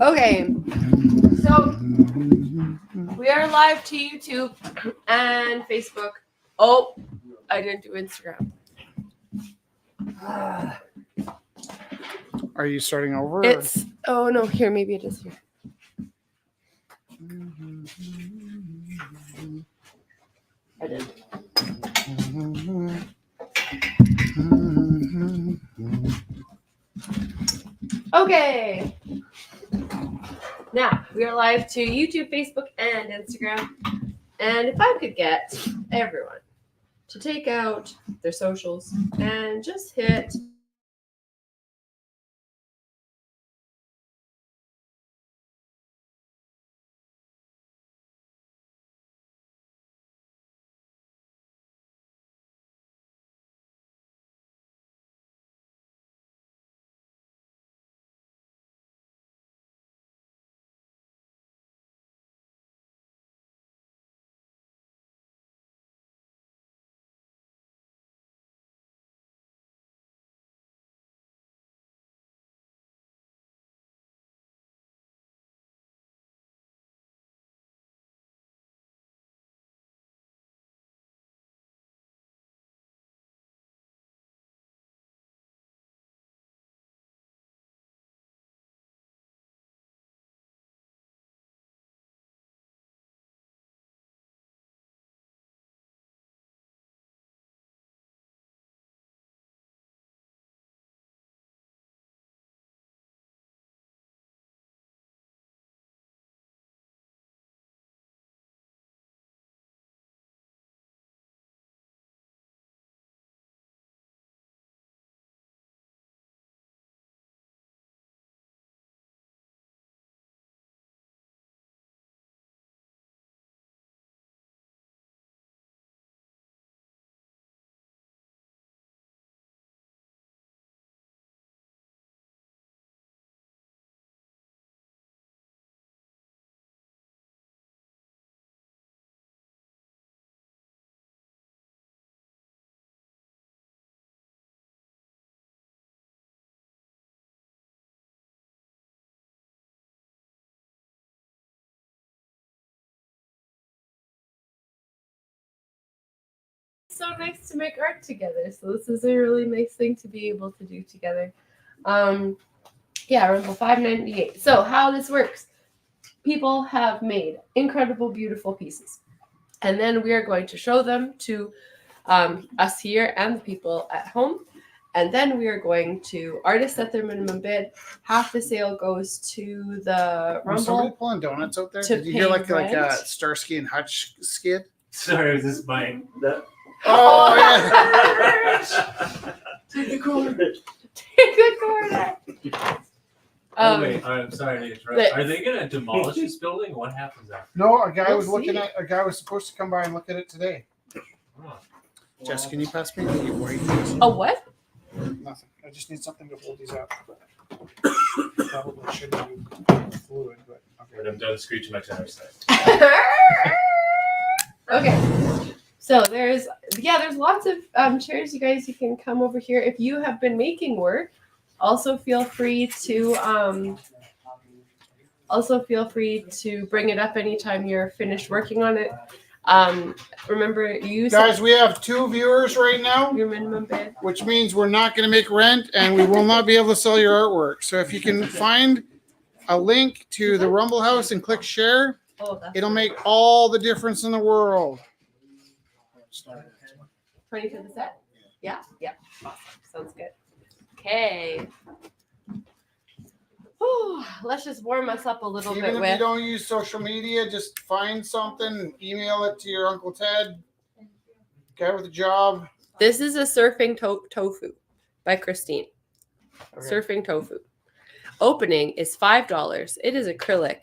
Okay, so we are live to YouTube and Facebook. Oh, I didn't do Instagram. Are you starting over? It's oh no, here maybe it is here. I did. Okay. Now we are live to YouTube, Facebook, and Instagram. And if I could get everyone to take out their socials and just hit so nice to make art together. So this is a really nice thing to be able to do together. Yeah, Rumble 598. So how this works. People have made incredible, beautiful pieces. And then we are going to show them to us here and the people at home. And then we are going to artists at their minimum bid. Half the sale goes to the Was somebody Rumble. pulling donuts out there? to Did you hear pay like a rent. Starsky and Hutch skit? Sorry, is this mine? Oh, yeah. Take the corner. Take the corner. Oh, wait, I'm sorry to interrupt. the- Are they going to demolish this building? What happens after? No, a guy We'll was looking see. at. A guy was supposed to come by and look at it today. Oh. Jess, can you pass me the white? A what? Nothing. I just need something to hold these up. Probably shouldn't be fluid, but When okay. I'm done screeching my tenor side. Okay. So there's lots of chairs, you guys. You can come over here if you have been making work. Also feel free to bring it up anytime you're finished working on it. Remember you said Guys, we have 2 viewers right now, your minimum bid. which means we're not going to make rent and we will not be able to sell your artwork. So if you can find a link to the Rumble House and click share, Oh, that's it'll make all the difference in the world. 20 for the set? Yeah. Awesome. Sounds good. Okay. Whew, let's just warm us up a little Even bit if you with. don't use social media, just find something, email it to your Uncle Ted, guy with a job. This is a surfing tofu by Christine. Okay. Surfing tofu. Opening is $5. It is acrylic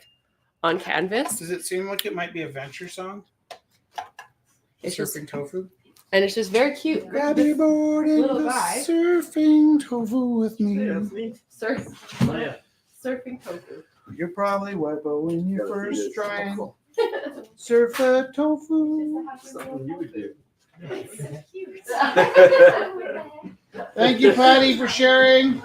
on canvas. Does it seem like it might be a venture song? It's Surfing just, tofu. and it's just very cute. Grab your board and little go guy. surfing tofu with me. Surfing tofu. You're probably white, but when you first try and surf a tofu. Something you would do. Thank you, Patty, for sharing.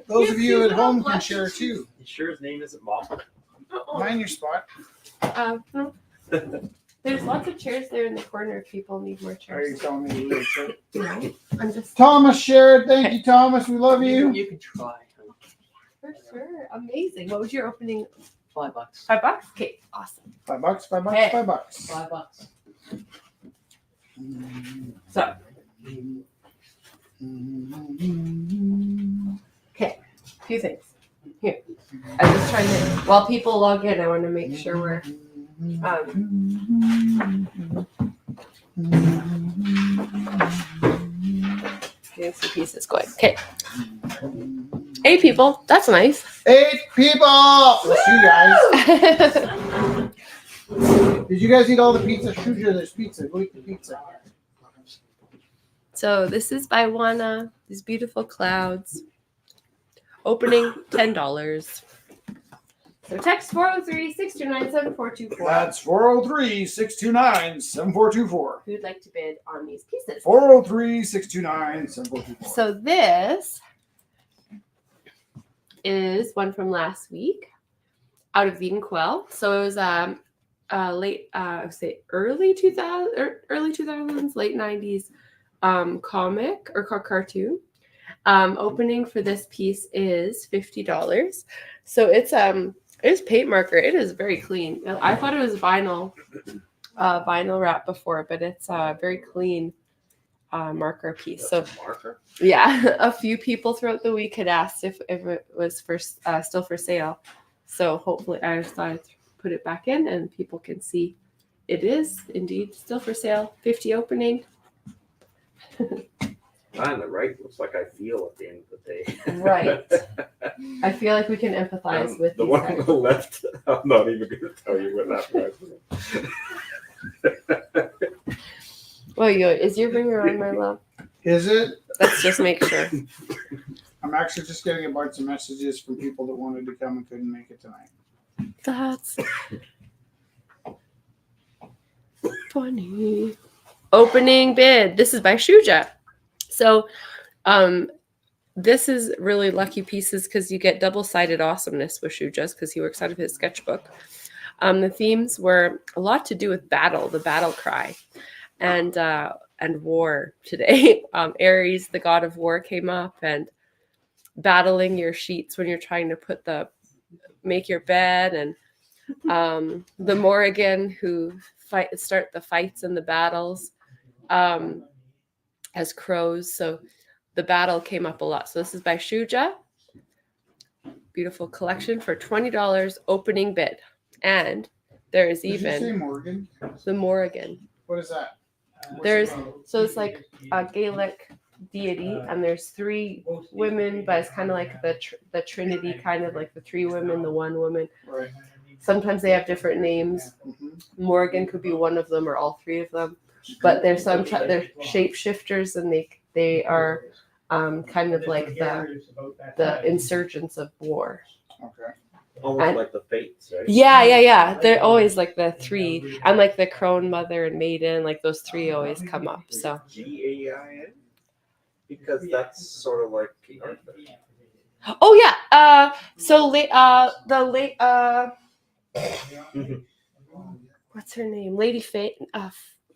those Yes, of you you at have home can lots share of too. You sure his name isn't Bob? Mind your spot. No. There's lots of chairs there in the corner if people need more Are you chairs. telling me to leave it? No, I'm just Thomas shared. Thank you, Thomas. We love you. You can try. for sure. Amazing. What was your opening? $5. $5? Okay, awesome. $5, $5, Hey. $5. $5. So, few things. Here. I'm just trying to, while people log in, I want to make sure we're getting some pieces going. Okay. 8 people. That's nice. 8 people. That's you guys. Did you guys eat all the pizza? Shuja, there's pizza. Go eat the pizza. So this is by Wana. These beautiful clouds. Opening $10. So text 403-629-7424 That's 403-629-7424. if you'd like to bid on these pieces. 403-629-7424. So this is one from last week out of Eden Quell. So it was late I would say early 2000s, late 90s comic or cartoon. Opening for this piece is $50. So it's paint marker. It is very clean. I thought it was vinyl wrap before, but it's a very clean marker piece. So Marker? yeah, a few people throughout the week had asked if it was still for sale. So hopefully I just thought I'd put it back in and people can see it is indeed still for sale. 50 opening. On the right looks like I feel at the end of the day. Right. I feel like we can empathize with the these one on guys. the left. I'm not even going to tell you what that was. Oh, is your ringer on, my love? Is it? Let's just make sure. I'm actually just getting a bunch of messages from people that wanted to come and couldn't make it tonight. That's funny. Opening bid. This is by Shuja. So, this is really lucky pieces because you get double-sided awesomeness with Shuja's because he works out of his sketchbook. The themes were a lot to do with battle, the battle cry, and war today. Aries, the god of war, came up, and battling your sheets when you're trying to make your bed, and the Morrigan who start the fights and the battles as crows. So the battle came up a lot. So this is by Shuja. Beautiful collection for $20 opening bid. And there is Did you say even Morgan? the Morrigan. What is that? So it's like a Gaelic deity, and there's 3 women, but it's kind of like the Trinity, kind of like the 3 women, the 1 woman. Right. Sometimes they have different names. Mhm. Morgan could be one of them or all 3 of them. But they're shapeshifters, and they are kind of like the insurgents of war. Okay. Almost And- like the Fates, right? Yeah. They're always like the 3, and like the crone, mother, and maiden. Like those 3 always come up. So Gain? Because that's sort of like King Arthur. oh yeah. So what's her name? Lady Fate.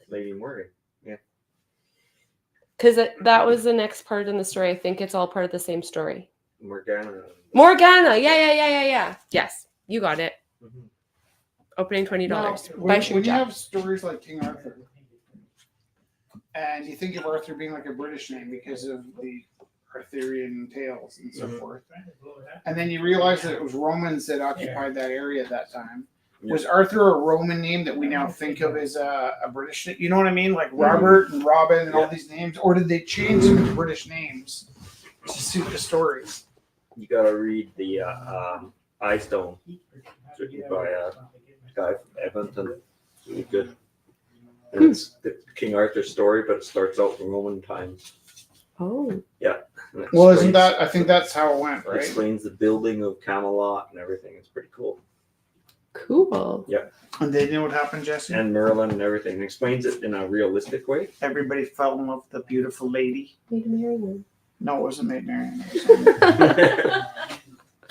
Lady Morgan. Because that was the next part in the story. I think it's all part of the same story. Morgana. Morgana. Yeah. Yes, you got it. Mhm. Opening $20 Now, by when you Shuja. have stories like King Arthur, and you think of Arthur being like a British name because of the Arthurian tales and so Mhm. forth, and then you realize that it was Romans that occupied that area at that time. Yeah. Was Arthur a Roman name that we now think of as a British name? You know what I mean? Like Robert and Robin and all these names? Or did they change them to British names to suit the stories? You gotta read the Eye Stone, written by a guy from Edmonton. Really good. And it's the King Arthur story, but it starts out in Roman times. Oh, And it Well, isn't explains- that, I think that's how it went, it right? explains the building of Camelot and everything. It's pretty cool. cool. And they knew what happened, Jesse? And Merlin and everything. It explains it in a realistic way. Everybody fell in love with the beautiful lady. Lady Marian. No, it wasn't Maid Marian.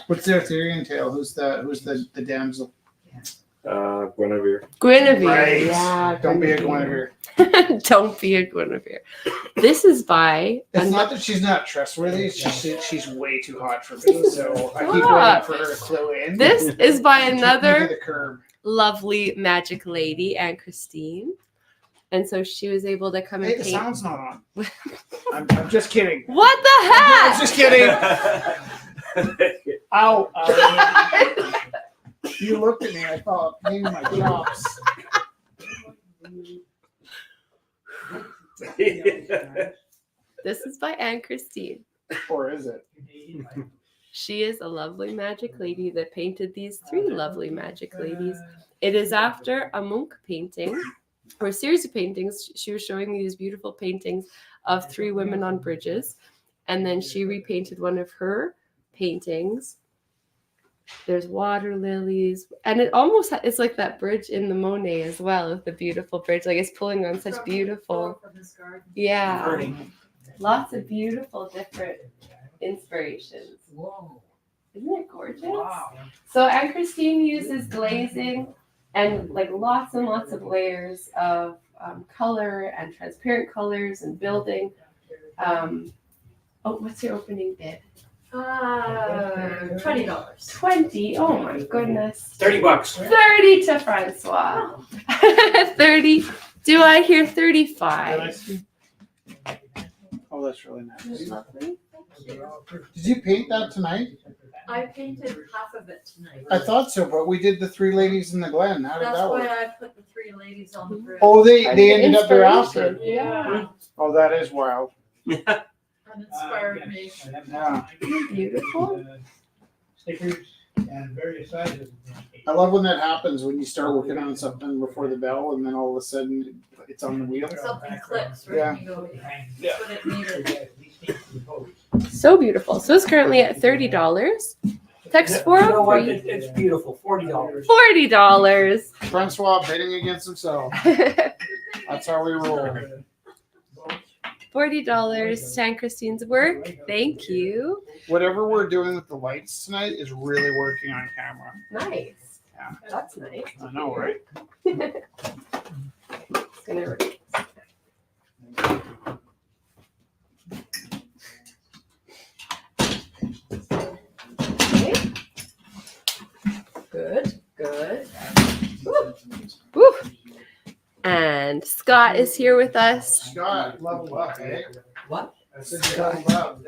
What's the Arthurian tale? Who's the damsel? Guinevere. Guinevere. Right. Yeah. Don't be a Guinevere. Don't be a Guinevere. This is by. It's not that she's not trustworthy. It's just that she's way too hot for me. So I keep Stop. waiting for her to clue in. This is by Kick me to another the curb. lovely magic lady, Anne Christine. And so she was able to come Hey, and the paint. sound's not on. I'm just kidding. What the I'm heck? just kidding. Ow. You looked at me. I thought pain in my chops. This is by Anne Christine. Or is it? She is a lovely magic lady that painted these three lovely magic ladies. It is after a Munch painting, or a series of paintings. She was showing me these beautiful paintings of three women on bridges. And then she repainted one of her paintings. There's water lilies. And it almost, it's like that bridge in the Monet as well, with the beautiful bridge. Like it's pulling on such beautiful, yeah. Lots of beautiful different inspirations. Whoa. Isn't it gorgeous? Wow. So Anne Christine uses glazing and like lots and lots of layers of color and transparent colors and building. What's your opening bid? $20. 20. Oh my goodness. $30. 30 to Francois. 30. Do I hear 35? Oh, that's really nice. Lovely. Did you paint that tonight? I painted half of it tonight. I thought so, but we did the three ladies in the Glen. How did That's that why work? I put the three ladies on the bridge. Oh, they ended up there Inspiration. after. Yeah. Oh, that is wild. And inspired me. Yeah. Beautiful. Stickers and various sizes. I love when that happens, when you start working on something before the bell and then all of a sudden it's on the wheel. Something clicks right Yeah. you go. Yeah. Put it needed. So beautiful. So it's currently at $30. Text You know what? 403. It's beautiful. $40. $40. Francois bidding against himself. That's how we roll. $40 San Christine's work. Thank you. Whatever we're doing with the lights tonight is really working on camera. Nice. Yeah. That's nice. I know, right? It's gonna work. Okay. Good. Good. Woo. Woo. And Scott is here with us. Scott, level up, eh? What? I said you leveled up.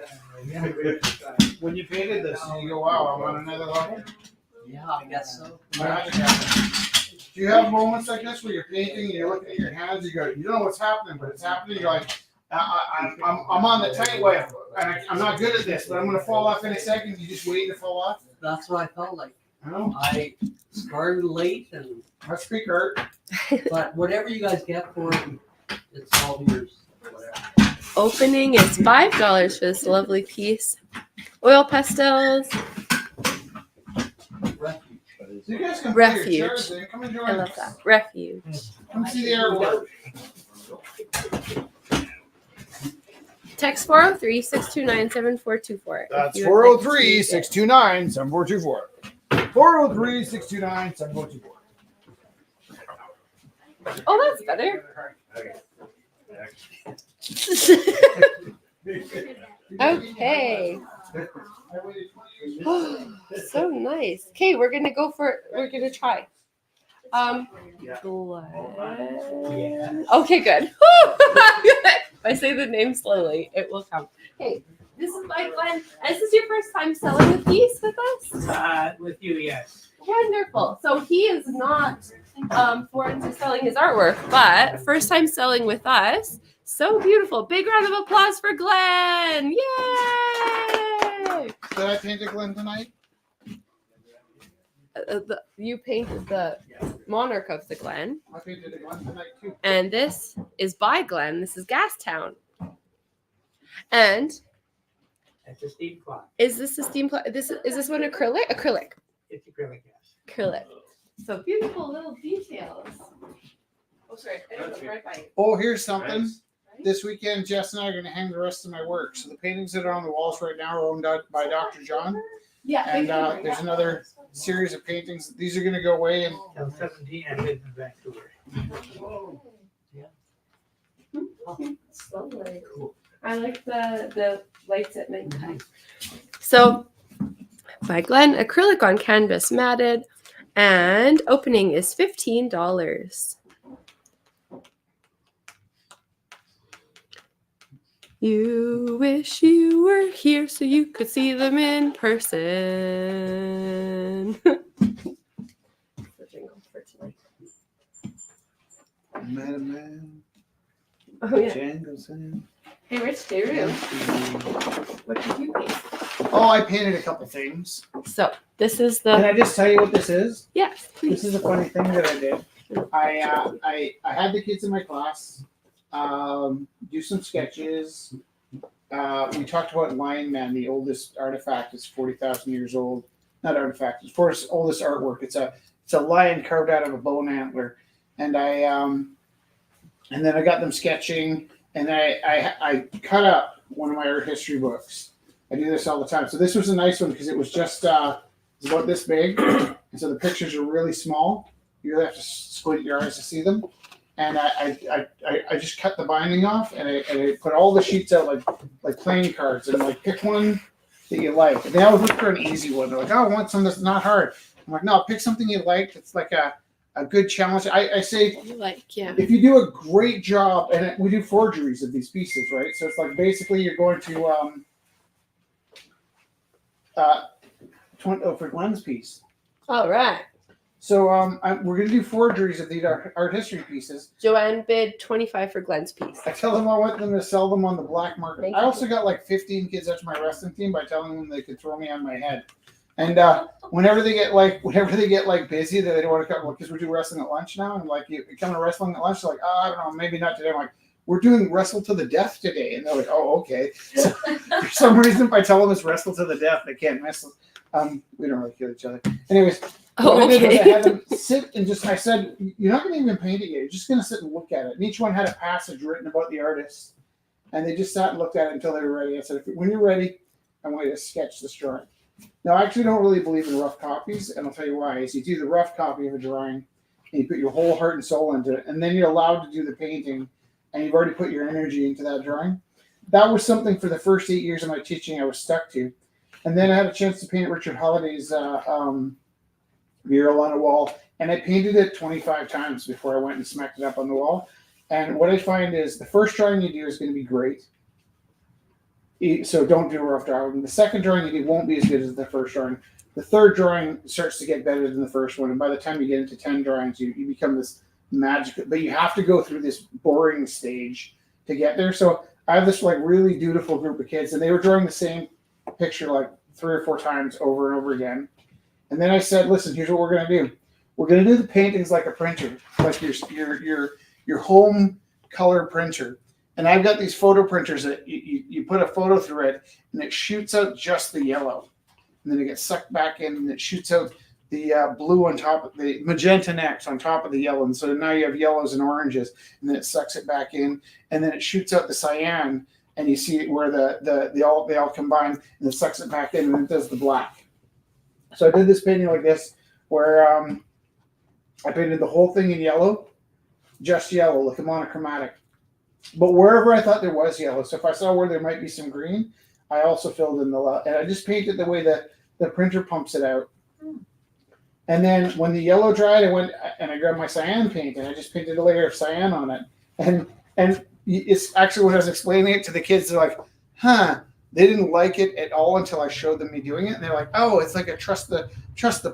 When you painted this, you go, wow, I'm on another level. Yeah, I guess so. Magic happens. Do you have moments like this where you're painting and you're looking at your hands, you go, you don't know what's happening, but it's happening. You're like, I'm on the tight way, and I'm not good at this, but I'm gonna fall off any second. You just waiting to fall off. That's what I felt like. I know. I started late, Let's speak art. but whatever you guys get for it, it's all yours. Whatever. Opening is $5 for this lovely piece. Oil pastels. Refuge. So you guys can put Refuge. your chairs in. Come and join I love us. that. Refuge. Come see the artwork. Text 403-629-7424. That's if you would like to 403-629-7424. 403-629-7424. Oh, that's better. Okay. So nice. Okay, we're gonna try. Glenn. Okay, good. If I say the name slowly, it will come. Okay, this is my Glenn. This is your first time selling a piece with us? With you, yes. Wonderful. So he is not foreign to selling his artwork, but first time selling with us. So beautiful. Big round of applause for Glenn. Yay! Did I paint a Glen tonight? You painted the monarch of the Glen. I painted a Glen tonight too. And this is by Glen. This is Gastown. And It's a steam clock. is this a steam? Is this one acrylic? Acrylic. It's acrylic, yes. Acrylic. So beautiful little details. Oh, sorry. I didn't look right by you. Oh, here's something. this weekend, Jess and I are going to hang the rest of my work. So the paintings that are on the walls right now are owned by Dr. John. Yeah. And there's another series of paintings. These are going to go away. And Till 17, I lived in Vancouver. It's lovely. I like the lights at nighttime. So by Glenn, acrylic on canvas matted, and opening is $15. You wish you were here so you could see them in person. The jingle for tonight. Man, Oh yeah. Django's in. Hey Rich, Daru, what did you paint? oh, I painted a couple things. So this is Can the I just tell you what this is? yes, This please. is a funny thing that I did. I had the kids in my class do some sketches. We talked about Lion Man, the oldest artifact. It's 40,000 years old. Not artifact. It's for its oldest artwork. It's a lion carved out of a bone antler, and then I got them sketching, and I cut up one of my art history books. I do this all the time. So this was a nice one because it was just it's about this big, and so the pictures are really small. You really have to squint your eyes to see them. And I just cut the binding off, and I put all the sheets out like playing cards, and like pick one that you like. And they always look for an easy one. They're like, oh, I want something that's not hard. I'm like, no, pick something you like. It's like a good challenge. I say Like yeah. if you do a great job, and we do forgeries of these pieces, right? So it's like basically you're going to for Glenn's piece. All right. So we're gonna do forgeries of these art history pieces. Joanne bid 25 for Glenn's piece. I tell them I want them to sell them on the black market. Thank I you. also got like 15 kids after my wrestling team by telling them they could throw me on my head. And whenever they get busy, they don't want to come because we do wrestling at lunch now. And like you come to wrestling at lunch, they're like, oh, I don't know, maybe not today. I'm like, we're doing wrestle to the death today, and they're like, oh, okay. So for some reason, if I tell them it's wrestle to the death, they can't miss it. We don't really kill each other. Anyways, Oh, what I did was I okay. had them sit and I said, you're not going to even paint it yet. You're just going to sit and look at it. And each one had a passage written about the artist. And they just sat and looked at it until they were ready. I said, when you're ready, I want you to sketch this drawing. Now, I actually don't really believe in rough copies, and I'll tell you why. Is you do the rough copy of a drawing, and you put your whole heart and soul into it, and then you're allowed to do the painting, and you've already put your energy into that drawing. That was something for the first 8 years of my teaching I was stuck to. And then I had a chance to paint Richard Holliday's mural on a wall, and I painted it 25 times before I went and smacked it up on the wall. And what I find is the first drawing you do is going to be great. So don't do a rough drawing. The second drawing you do won't be as good as the first drawing. The third drawing starts to get better than the first one. And by the time you get into 10 drawings, you become this magical, but you have to go through this boring stage to get there. So I have this like really dutiful group of kids, and they were drawing the same picture like 3 or 4 times over and over again. And then I said, listen, here's what we're going to do. We're going to do the paintings like a printer, like your home color printer. And I've got these photo printers that you put a photo through it, and it shoots out just the yellow. And then it gets sucked back in, and it shoots out the blue on top of the magenta next on top of the yellow. And so now you have yellows and oranges, and then it sucks it back in, and then it shoots out the cyan, and you see where they all combine, and it sucks it back in, and then it does the black. So I did this painting like this, where I painted the whole thing in yellow, just yellow, like a monochromatic. But wherever I thought there was yellow, so if I saw where there might be some green, I also filled in and I just painted the way that the printer pumps it out. And then when the yellow dried, I went and I grabbed my cyan paint, and I just painted a layer of cyan on it. And it's actually when I was explaining it to the kids, they're like, huh. They didn't like it at all until I showed them me doing it. And they're like, oh, it's like a trust the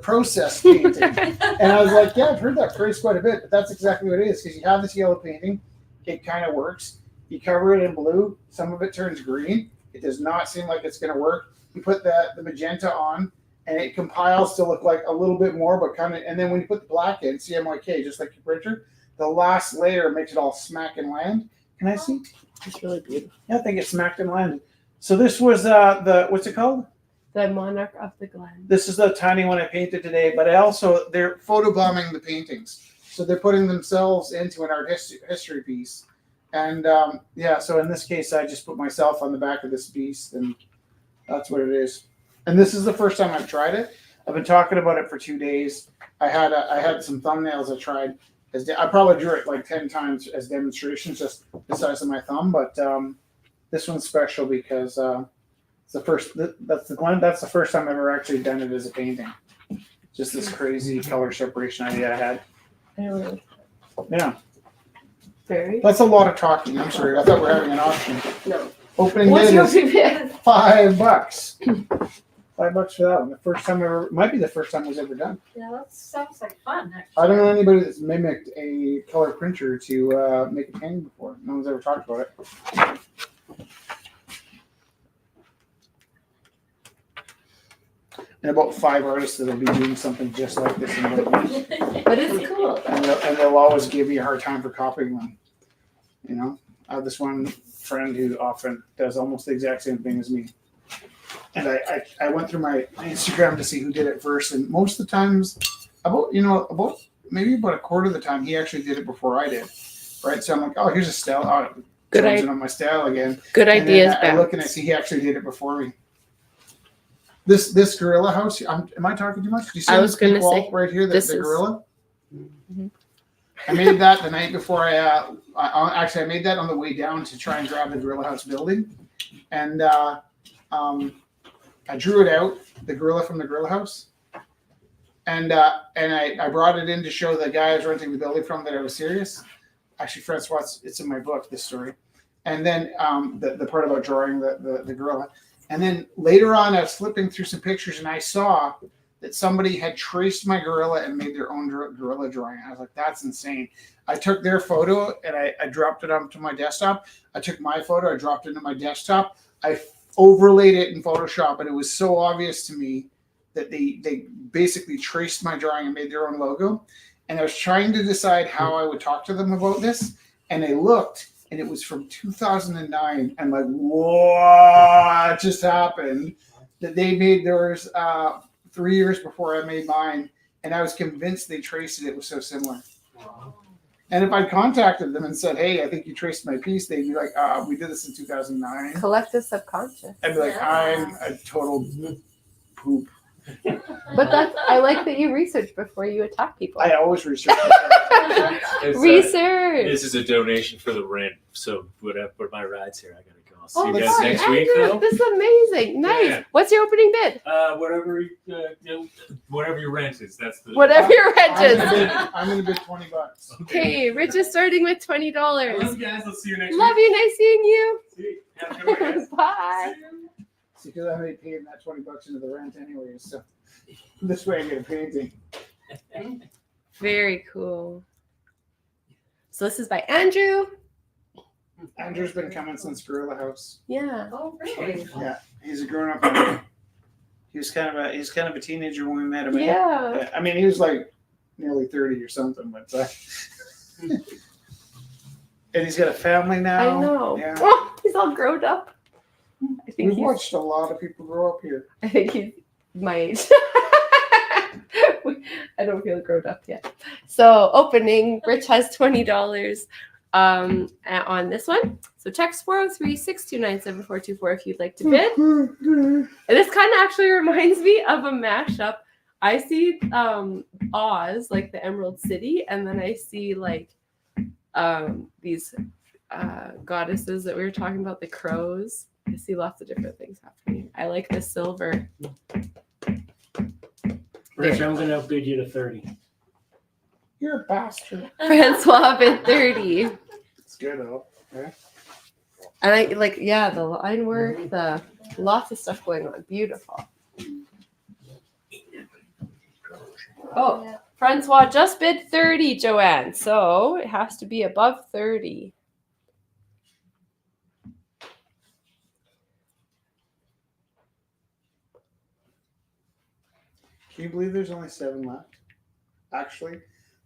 process painting. And I was like, yeah, I've heard that phrase quite a bit, but that's exactly what it is. Because you have this yellow painting, it kind of works. You cover it in blue, some of it turns green. It does not seem like it's going to work. You put the magenta on, and it compiles to look like a little bit more, but kind of. And then when you put the black in, CMYK, just like your printer, the last layer makes it all smack and land. Can I see? It's really beautiful. Yeah, I think it smacked and landed. So this was what's it called? The Monarch of the Glen. This is the tiny one I painted today, but they're photobombing the paintings. So they're putting themselves into an art history piece. And yeah, so in this case, I just put myself on the back of this beast, and that's what it is. And this is the first time I've tried it. I've been talking about it for 2 days. I had some thumbnails I tried. I probably drew it like 10 times as demonstrations, just the size of my thumb. But this one's special because it's the first. That's the first time I've ever actually done it as a painting. Just this crazy color separation idea I had. Yeah, Very. that's a lot of talking. I'm sorry. I thought we were having an auction. No. Opening What's bid your is favorite? $5. $5 for that one. The first time ever, might be the first time it was ever done. Yeah, that sounds like fun, actually. I don't know anybody that's mimicked a color printer to make a painting before. No one's ever talked about it. And about 5 artists that'll be doing something just like this in about a week. But it's cool. And they'll always give you a hard time for copying them. You know, I have this one friend who often does almost the exact same thing as me. And I went through my Instagram to see who did it first, and most of the times, maybe about a quarter of the time, he actually did it before I did. Right, so I'm like, oh, here's a style. Oh, Good changing on my style again. Good And then ideas, I look and I see he actually did it before me. This gorilla house. Am I talking too much? Do you see I was this big gonna wall say, right here? this The is- gorilla. Mhm. I made that the night before I made that on the way down to try and grab the gorilla house building, and I drew it out, the gorilla from the gorilla house, and I brought it in to show the guy I was renting the building from that I was serious. Actually, Francois, it's in my book, this story, and then the part about drawing the gorilla, and then later on I was flipping through some pictures and I saw that somebody had traced my gorilla and made their own gorilla drawing. I was like, that's insane. I took their photo and I dropped it onto my desktop. I took my photo, I dropped it into my desktop. I overlaid it in Photoshop, and it was so obvious to me that they basically traced my drawing and made their own logo. And I was trying to decide how I would talk to them about this. And I looked, and it was from 2009. I'm like, what just happened? That they made theirs 3 years before I made mine, and I was convinced they traced it. It was so similar. And if I contacted them and said, "Hey, I think you traced my piece," they'd be like, "We did this in 2009." Collective subconscious. I'd be like, "I'm a total poop." But I like that you research before you attack people. I always research. It's, Research. this is a donation for the rent, so whatever my ride's here, I gotta go. I'll see Oh, you guys God, next week, Andrew, though. this is amazing. Nice. Yeah. What's your opening bid? Whatever your rent is, that's the. Whatever your rent is. I'm gonna bid $20. Okay, Rich is starting with $20. I love you guys. I'll see you next Love you. Nice seeing you. week. See you. Have a good one, guys. Bye. See, because I'm already paying that $20 into the rent anyway, so this way I get a painting. Very cool. So this is by Andrew. Andrew's been coming since Gorilla House. Yeah. Oh, really? Yeah, he's a grown up. He's kind of a teenager when we met him. Yeah. I mean, he was like nearly 30 or something, but and he's got a family now. I know. Yeah. Oh, he's all grown up. I think We've he's, watched a lot of people grow up here. I think he's my age. I don't feel grown up yet. So opening, Rich has $20 on this one. So text 403-629-7424 if you'd like to bid. And this kind of actually reminds me of a mashup. I see Oz, like the Emerald City, and then I see like these goddesses that we were talking about, the crows. I see lots of different things happening. I like the silver. Rich, I'm gonna outbid you to 30. You're a bastard. Francois bid 30. It's good though. And I like, yeah, the line work, the lots of stuff going on. Beautiful. Oh, Yeah. Francois just bid 30, Joanne. So it has to be above 30. Can you believe there's only 7 left? Actually,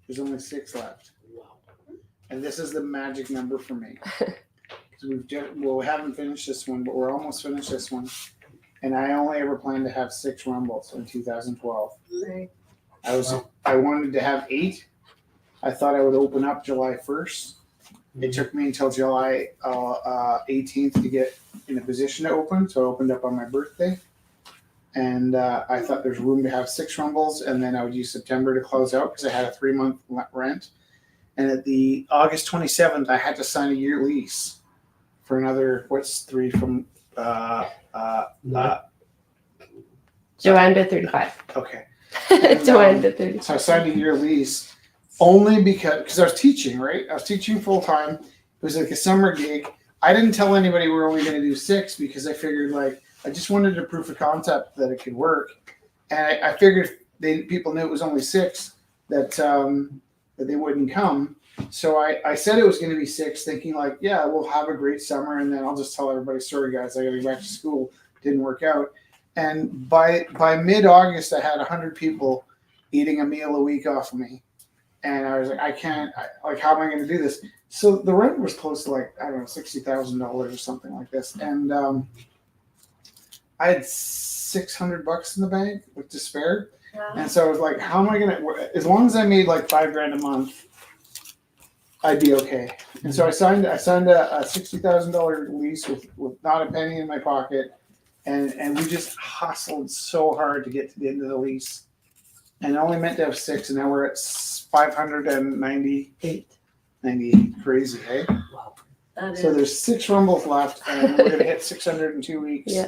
there's only 6 left. And this is the magic number for me. We haven't finished this one, but we're almost finished this one. And I only ever planned to have 6 rumbles in 2012. Right. I wanted to have 8. I thought I would open up July 1st. It took me until July 18th to get in a position to open, so I opened up on my birthday. And I thought there's room to have 6 rumbles, and then I would use September to close out because I had a 3-month rent. And at the August 27th, I had to sign a year lease for another, what's 3 from, Joanne bid 35. okay. Joanne bid 35. So I signed a year lease only because I was teaching, right? I was teaching full time. It was like a summer gig. I didn't tell anybody we're only going to do 6 because I figured like, I just wanted a proof of concept that it could work. And I figured people knew it was only 6 that they wouldn't come. So I said it was going to be 6 thinking like, yeah, we'll have a great summer. And then I'll just tell everybody, sorry guys, I got to go back to school. Didn't work out. And by mid-August, I had 100 people eating a meal a week off of me. And I was like, how am I going to do this? So the rent was close to like, I don't know, $60,000 or something like this. And I had $600 in the bank with despair. And so I was like, how am I going to, as long as I made like $5,000 a month, I'd be okay. And so I signed a $60,000 lease with not a penny in my pocket. And we just hustled so hard to get to the end of the lease. And I only meant to have 6, and now we're at 598. 98. Crazy, eh? Wow. So there's 6 rumbles left, and we're gonna hit 600 in 2 weeks. Yeah.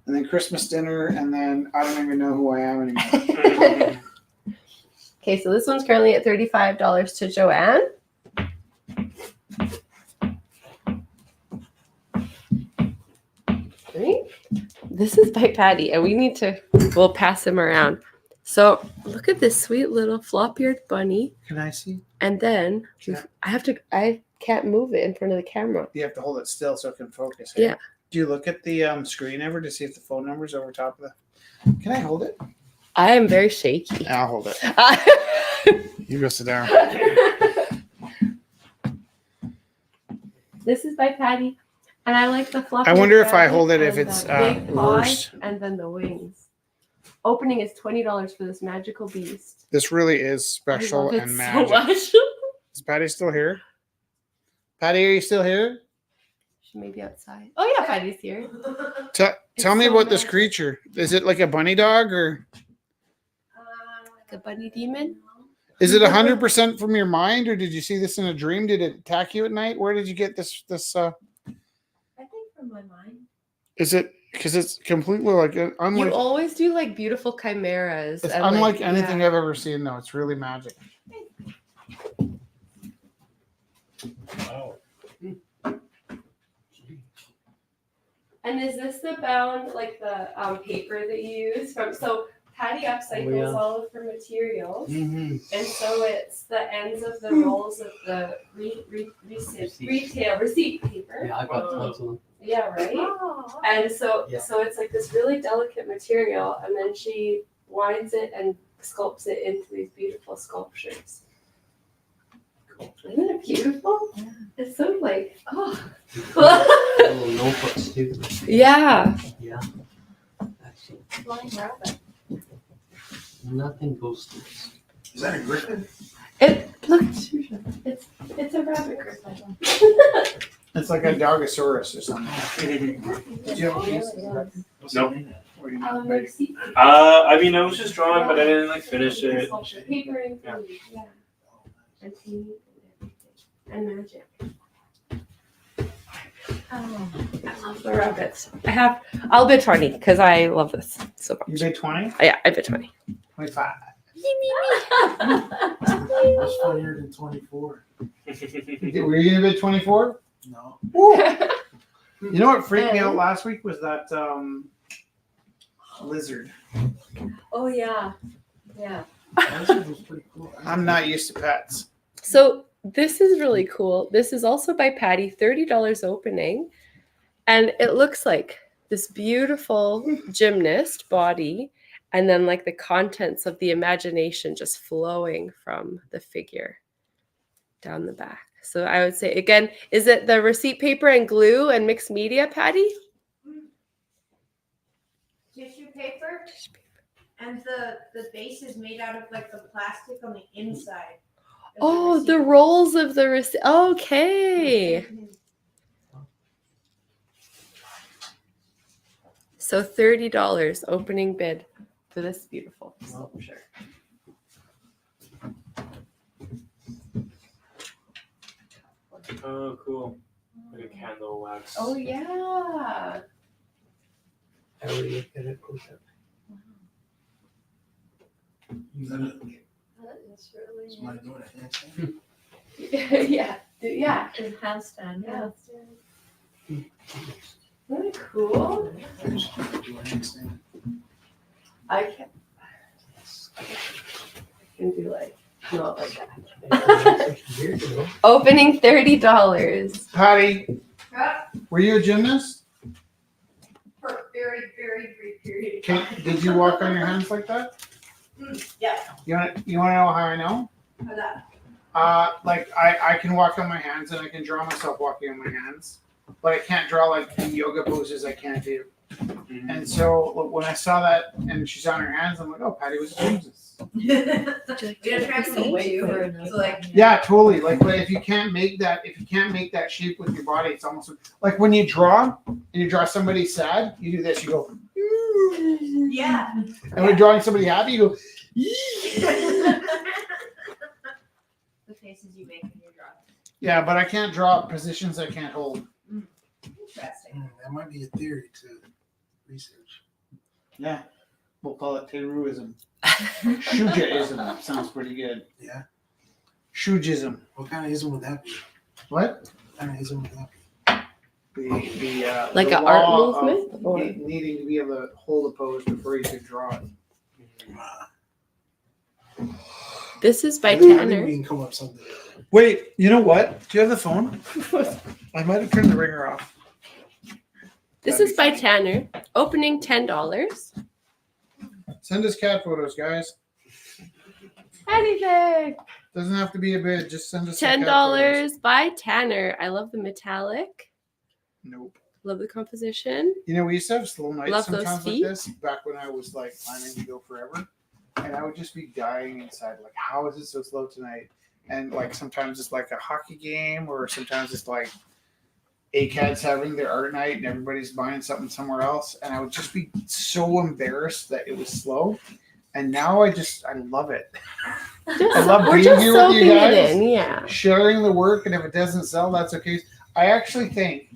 And then Christmas dinner, and then I don't even know who I am anymore. Okay, so this one's currently at $35 to Joanne. Right? This is by Patty, and we'll pass him around. So look at this sweet little flop-eared bunny. Can I see? And then Yeah. I can't move it in front of the camera. You have to hold it still so it can focus. eh? Yeah. Do you look at the screen ever to see if the phone number's over top of the? Can I hold it? I am very shaky. I'll hold it. You go sit down. This is by Patty, and I like the fluffy. I wonder if I rabbit hold it if and it's the big paws worse. and then the wings. Opening is $20 for this magical beast. This really is I special love it and so magic. much. Is Patty still here? Patty, are you still here? She may be outside. Oh yeah, Patty's here. Tell me so about this magic. creature. Is it like a bunny dog or Like a bunny demon. is it 100% from your mind or did you see this in a dream? Did it attack you at night? Where did you get this? I think from my mind. Is it because it's completely like You unlike always do like beautiful chimeras. it's and, unlike like, anything yeah. I've ever seen though. It's really magic. Wow. And is this the bound, like the paper that you use from? So Patty upcycles Oh, yeah. all of her materials, Mm-hmm. and so it's the ends of the rolls of the retail receipt paper. Yeah, I got tons of them. Yeah, right. Oh, And so, Yeah. so it's like this really delicate material, and then she winds it and sculpts it into these beautiful sculptures. Isn't it beautiful? It's so like, oh. Little notebooks too. Yeah. Yeah. Excellent. flying rabbit. Nothing goes to this. Is that a griffin? Look, it's a rabbit griffin. It's like a Dogosaurus or something. Did you have a piece? Nope. Or you not? Receipt I mean, I was just drawing, but I didn't like finish it. sculpture, paper and Yeah. food, yeah. And tea and magic. Oh, I love the rabbits. I'll bid 20 because I love this so You much. paid 20? Yeah, I bid 20. 25. That's funnier than 24. Were you gonna bid 24? No. You know what freaked me out last week was that lizard. oh yeah, yeah. That was pretty cool. I'm not used to pets. So this is really cool. This is also by Patty, $30 opening. And it looks like this beautiful gymnast body and then like the contents of the imagination just flowing from the figure down the back. So I would say, again, is it the receipt paper and glue and mixed media, Patty? Tissue paper, and the base is made out of like the plastic on the inside. Oh, the rolls of the receipt. Okay. So $30 opening bid for this beautiful sculpture. Oh, cool. Like a candle wax. Oh yeah. I already looked at it. Is that it? That is really Somebody doing a handstand? Yeah. Yeah. nice. It's handstand, yeah. Isn't it cool? Finish, do a handstand. I can do like not like that. Opening $30. Patty, Yeah, were you a gymnast? for a very, very brief period of Can, time. did you walk on your hands like that? Yeah, You want to know how I know? for that. Like I can walk on my hands and I can draw myself walking on my hands, but I can't draw like the yoga poses I can't do. And so when I saw that and she's on her hands, I'm like, oh, Patty was a gymnast. You gotta try some weight for it. So like, Yeah, totally. Like, but if you can't make that shape with your body, it's almost like when you draw and you draw somebody sad, you do this. You go, yeah. and when you're drawing somebody happy, you go. The faces you make when you're drawing. Yeah, but I can't draw positions I can't hold. Interesting. That might be a theory to research. Yeah, we'll call it Teruism. Shujaism sounds pretty good. Yeah. Shujism. What kind of ism would that be? What? What kind of ism would that be? Like the an art law of movement? Or- needing to be able to hold a pose before you can draw it. This is by I think Tanner. we can come up with something. Wait, you know what? Do you have the phone? I might have turned the ringer off. This is by Tanner. Opening $10. Send us cat photos, guys. Anything. Doesn't have to be a bid. Just send us some cat photos. $10 by Tanner. I love the metallic. Nope. Love the composition. You know, we used to have slow nights Love those sometimes like feet. this back when I was like planning to go forever. And I would just be dying inside, like, how is it so slow tonight? And like sometimes it's like a hockey game, or sometimes it's like ACAD's having their art night and everybody's buying something somewhere else. And I would just be so embarrassed that it was slow. And now I love it. I love We're being just here with you soaking it guys. in, yeah. Sharing the work, and if it doesn't sell, that's okay. I actually think,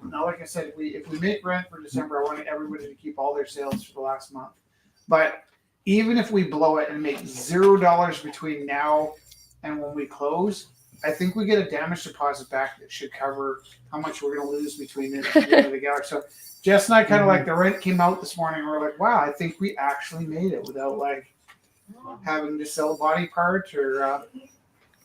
now like I said, if we make rent for December, I want everybody to keep all their sales for the last month. But even if we blow it and make $0 between now and when we close, I think we get a damage deposit back that should cover how much we're going to lose between it and the end of the gallery. So Jess and I kind of like the rent came out this morning. And we're like, wow, I think we actually made it without like having to sell body parts or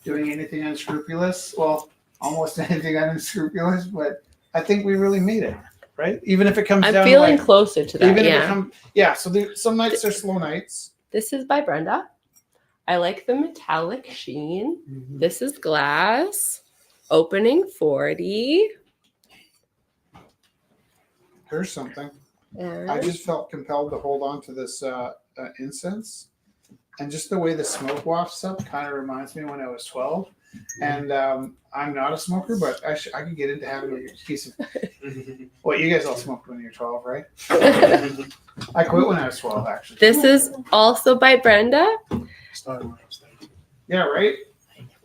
doing anything unscrupulous. Well, almost anything unscrupulous, but I think we really made it, right? Even if it comes I'm down feeling to like, closer to that, even if it yeah. comes, so some nights are slow nights. This is by Brenda. I like the metallic sheen. Mhm. This is glass. Opening 40. Here's something. I And just felt compelled to hold on to this incense, and just the way the smoke wafts up kind of reminds me when I was 12. And I'm not a smoker, but I could get into having a piece of. Well, you guys all smoked when you were 12, right? I quit when I was 12, actually. this is also by Brenda. Started when I was 13. Yeah, right.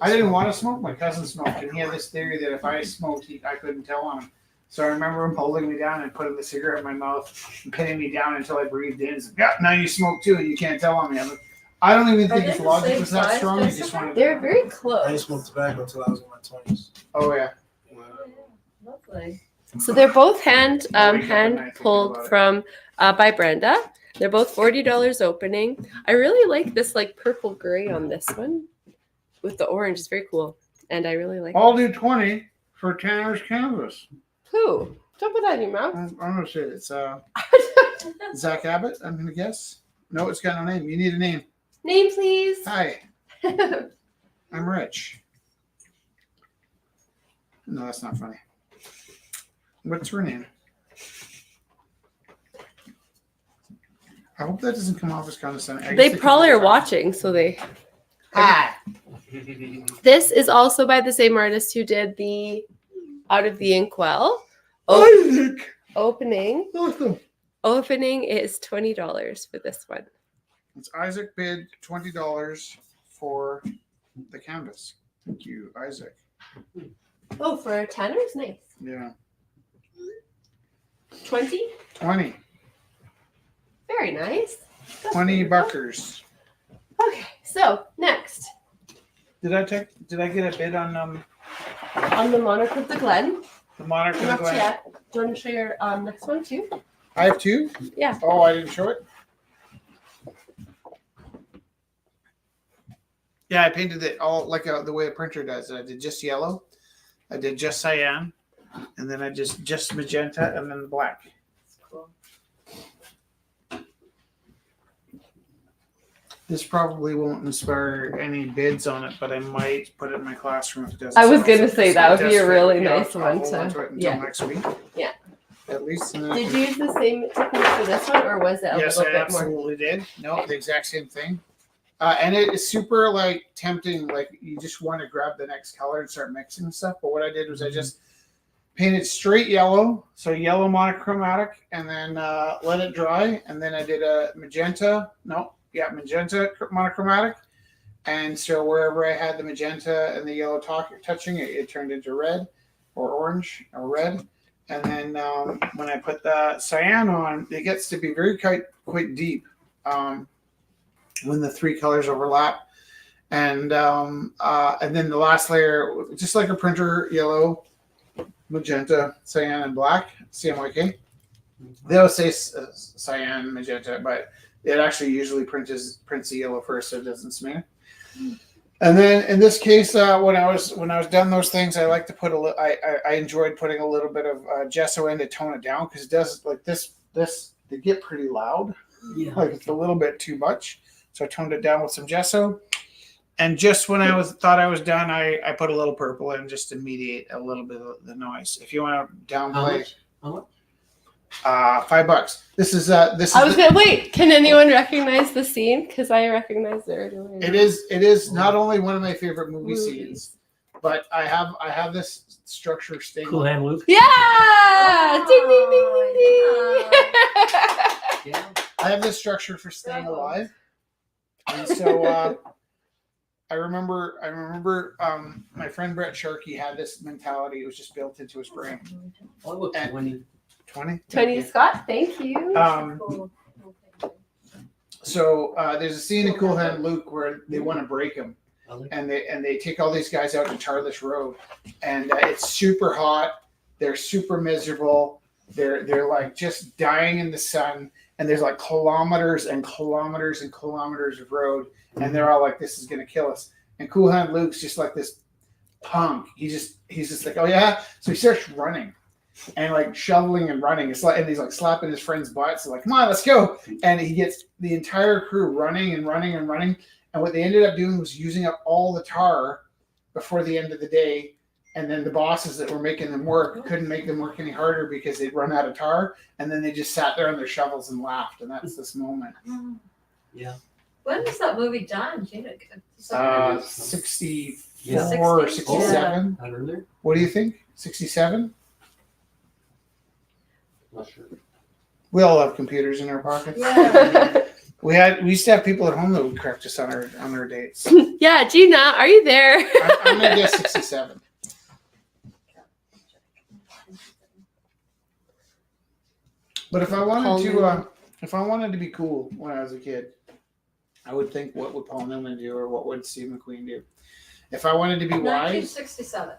I didn't want to smoke. My cousin smoked, and he had this theory that if I smoked, I couldn't tell on him. So I remember him holding me down and putting the cigarette in my mouth and pinning me down until I breathed in. Said, yeah, now you smoke too, and you can't tell on me. I'm like, I don't even think Are his they the logic same was that size, strong. He just Jessica? wanted. They're very I didn't close. smoke tobacco until I was in my 20s. Oh yeah. Lovely. So they're both hand Oh, we got the hand knife, think pulled about it. from by Brenda. They're both $40 opening. I really like this like purple gray on this one with the orange. It's very cool, and I really like. I'll do 20 for Tanner's canvas. Who? Don't put that in your mouth. I'm gonna say it. It's Zach Abbott. I'm gonna guess. No, it's got no name. You need a name. Name, please. Hi, I'm Rich. No, that's not funny. What's her name? I hope that doesn't come off as condescending. I guess They could probably be are fine. watching, so they. Hi. This is also by the same artist who did the Out of the Inkwell. Isaac. Opening Awesome. is $20 for this one. It's Isaac bid $20 for the canvas. Thank you, Isaac. Oh, for $10? Nice. Yeah. 20? 20. Very nice. 20 buckers. Okay, so next Did I get a bid on on the Monarch of the Glen. the Monarch of the Not Glen? yet. Do you want to show your next one too? I have two? Yeah. Oh, I didn't show it? Yeah, I painted it all like the way a printer does. I did just yellow. I did just cyan. And then I just magenta and then black. Cool. This probably won't inspire any bids on it, but I might put it in my classroom if it does. I was gonna say that would be a really nice I'll one hold on to- it until yeah. next week. Yeah. At least. And then I Did can- you use the same technique for this one, or was it a Yes, little I bit more? absolutely did. No, the exact same thing. And it is super like tempting. Like you just want to grab the next color and start mixing stuff. But what I did was I just painted straight yellow, so yellow monochromatic, and then let it dry. And then I did a magenta. Magenta monochromatic. And so wherever I had the magenta and the yellow touching it, it turned into red or orange or red. And then when I put the cyan on, it gets to be very quite deep when the three colors overlap. And then the last layer, just like a printer, yellow, magenta, cyan, and black, CMYK. They always say cyan, magenta, but it actually usually prints the yellow first, so it doesn't smear. And then in this case, when I was done those things, I like to put I enjoyed putting a little bit of gesso in to tone it down, because it does like this they get pretty loud, Yeah. like it's a little bit too much. So I toned it down with some gesso, and just when thought I was done, I put a little purple in just to mediate a little bit of the noise. If you want to How downplay, much? How much? $5. This is I was gonna wait. Can anyone recognize the scene? Because I recognized it right away. It is not only one of my favorite movie scenes, but I have this structure staying. Cool Hand Luke. Yeah! Ding ding ding ding ding. Yeah. I have this structure for staying alive, and so I remember my friend Brett Sharkey had this mentality. It was just built into his brain. I look And- 20. 20. Tony Scott, thank you. Cool. Cool. So there's a scene in Cool Hand Luke where they want to break him, I like and they take all these guys out to tar this road, and it's super hot. They're super miserable. They're like just dying in the sun, and there's like kilometers and kilometers and kilometers of road, and they're all like, "This is gonna kill us." And Cool Hand Luke's just like this punk. He's just like, "Oh yeah," so he starts running. And like shoveling and running, it's like, and he's like slapping his friend's butts, like, "Come on, let's go!" And he gets the entire crew running and running and running. And what they ended up doing was using up all the tar before the end of the day. And then the bosses that were making them work couldn't make them work any harder because they'd run out of tar. And then they just sat there on their shovels and laughed. And that's this moment. Yeah. When was that movie done? Do you know? 64 or 60? 67. Not earlier? What do you think? 67? Not sure. We all have computers in our pockets. Yeah. We used to have people at home that would correct us on our dates. Yeah, Gina, are you there? I'm gonna guess 67. But if I wanted to be cool when I was a kid, I would think, what would Paul Newman do, or what would Steve McQueen do? If I wanted to be wise, 1967.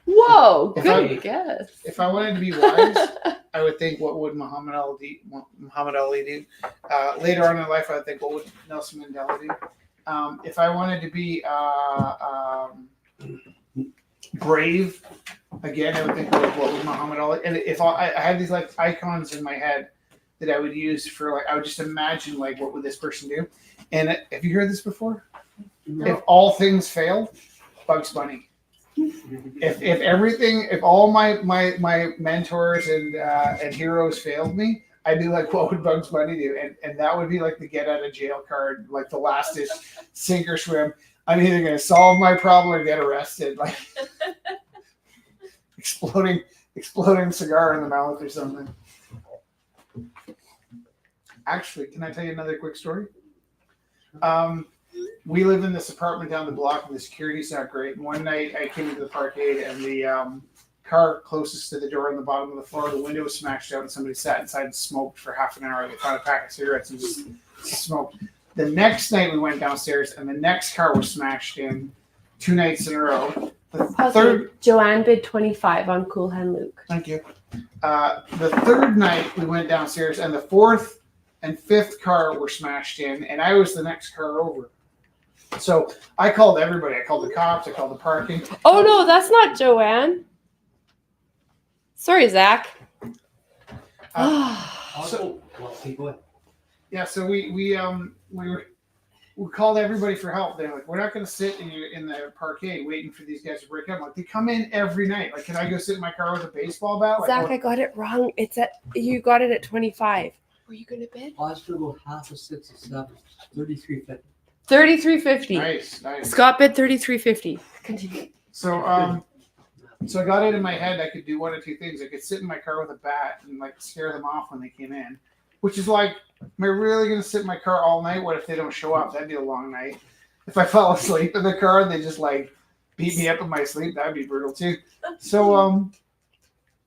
Whoa, If good I- guess. if I wanted to be wise, I would think, what would Muhammad Ali do? Later on in life, I would think, what would Nelson Mandela do? If I wanted to be brave, again, I would think, what would Muhammad Ali? And if I had these like icons in my head that I would use for like, I would just imagine like, what would this person do? And have you heard this before? If all things fail, Bugs Bunny. If all my mentors and heroes failed me, I'd be like, what would Bugs Bunny do? And that would be like the get out of jail card, like the last ditch sink or swim. I'm either gonna solve my problem or get arrested. Like exploding cigar in the mouth or something. Actually, can I tell you another quick story? We live in this apartment down the block, and the security's not great. And one night, I came into the parkade, and the car closest to the door on the bottom of the floor, the window was smashed out, and somebody sat inside and smoked for half an hour. They found a pack of cigarettes and just smoked. The next night, we went downstairs, and the next car was smashed in 2 nights in a row. The third, Joanne bid 25 on Cool Hand Luke. thank you. The third night, we went downstairs, and the fourth and fifth car were smashed in, and I was the next car over. So I called everybody. I called the cops. I called the parking. Oh no, that's not Joanne. Sorry, Zach. Also, well, keep going. Yeah, so we called everybody for help. They're like, we're not going to sit in the parquet waiting for these guys to break up. Like, they come in every night. Like, can I go sit in my car with a baseball bat? Like, Zach, what- I got it wrong. You got it at 25. Were you gonna bid? Oscar about half of 6 or 7, 33.50. 33.50. Nice. Scott bid 33.50. Continue. So I got it in my head I could do one of two things. I could sit in my car with a bat and like scare them off when they came in, which is like, am I really going to sit in my car all night? What if they don't show up? That'd be a long night. If I fell asleep in the car and they just like beat me up in my sleep, that'd be brutal too. So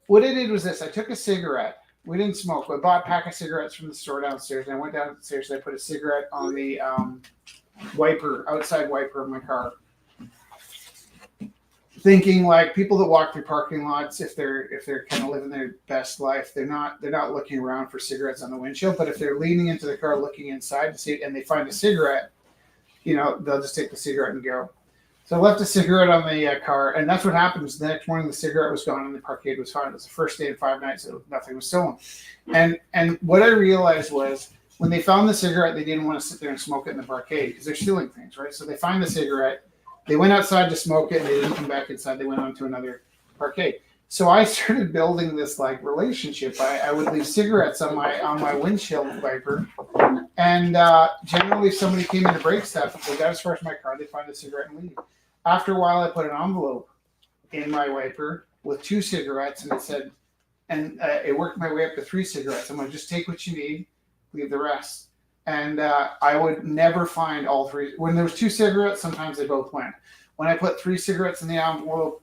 what I did was this. I took a cigarette. We didn't smoke. I bought a pack of cigarettes from the store downstairs, and I went downstairs and I put a cigarette on the outside wiper of my car. Thinking like people that walk through parking lots, if they're kind of living their best life, they're not looking around for cigarettes on the windshield. But if they're leaning into the car looking inside to see and they find a cigarette, they'll just take the cigarette and go. So I left a cigarette on the car, and that's what happened. Was the next morning the cigarette was gone and the parkade was fine. It was the first day in 5 nights that nothing was stolen. And what I realized was when they found the cigarette, they didn't want to sit there and smoke it in the parkade because they're stealing things, right? So they find the cigarette. They went outside to smoke it, and they didn't come back inside. They went on to another parkade. So I started building this like relationship. I would leave cigarettes on my windshield wiper, and generally if somebody came in to break stuff, if they got as far as my car, they find a cigarette and leave. After a while, I put an envelope in my wiper with 2 cigarettes, and it said, and it worked my way up to 3 cigarettes. I'm gonna just take what you need, leave the rest. And I would never find all 3. When there was 2 cigarettes, sometimes they both went. When I put 3 cigarettes in the envelope,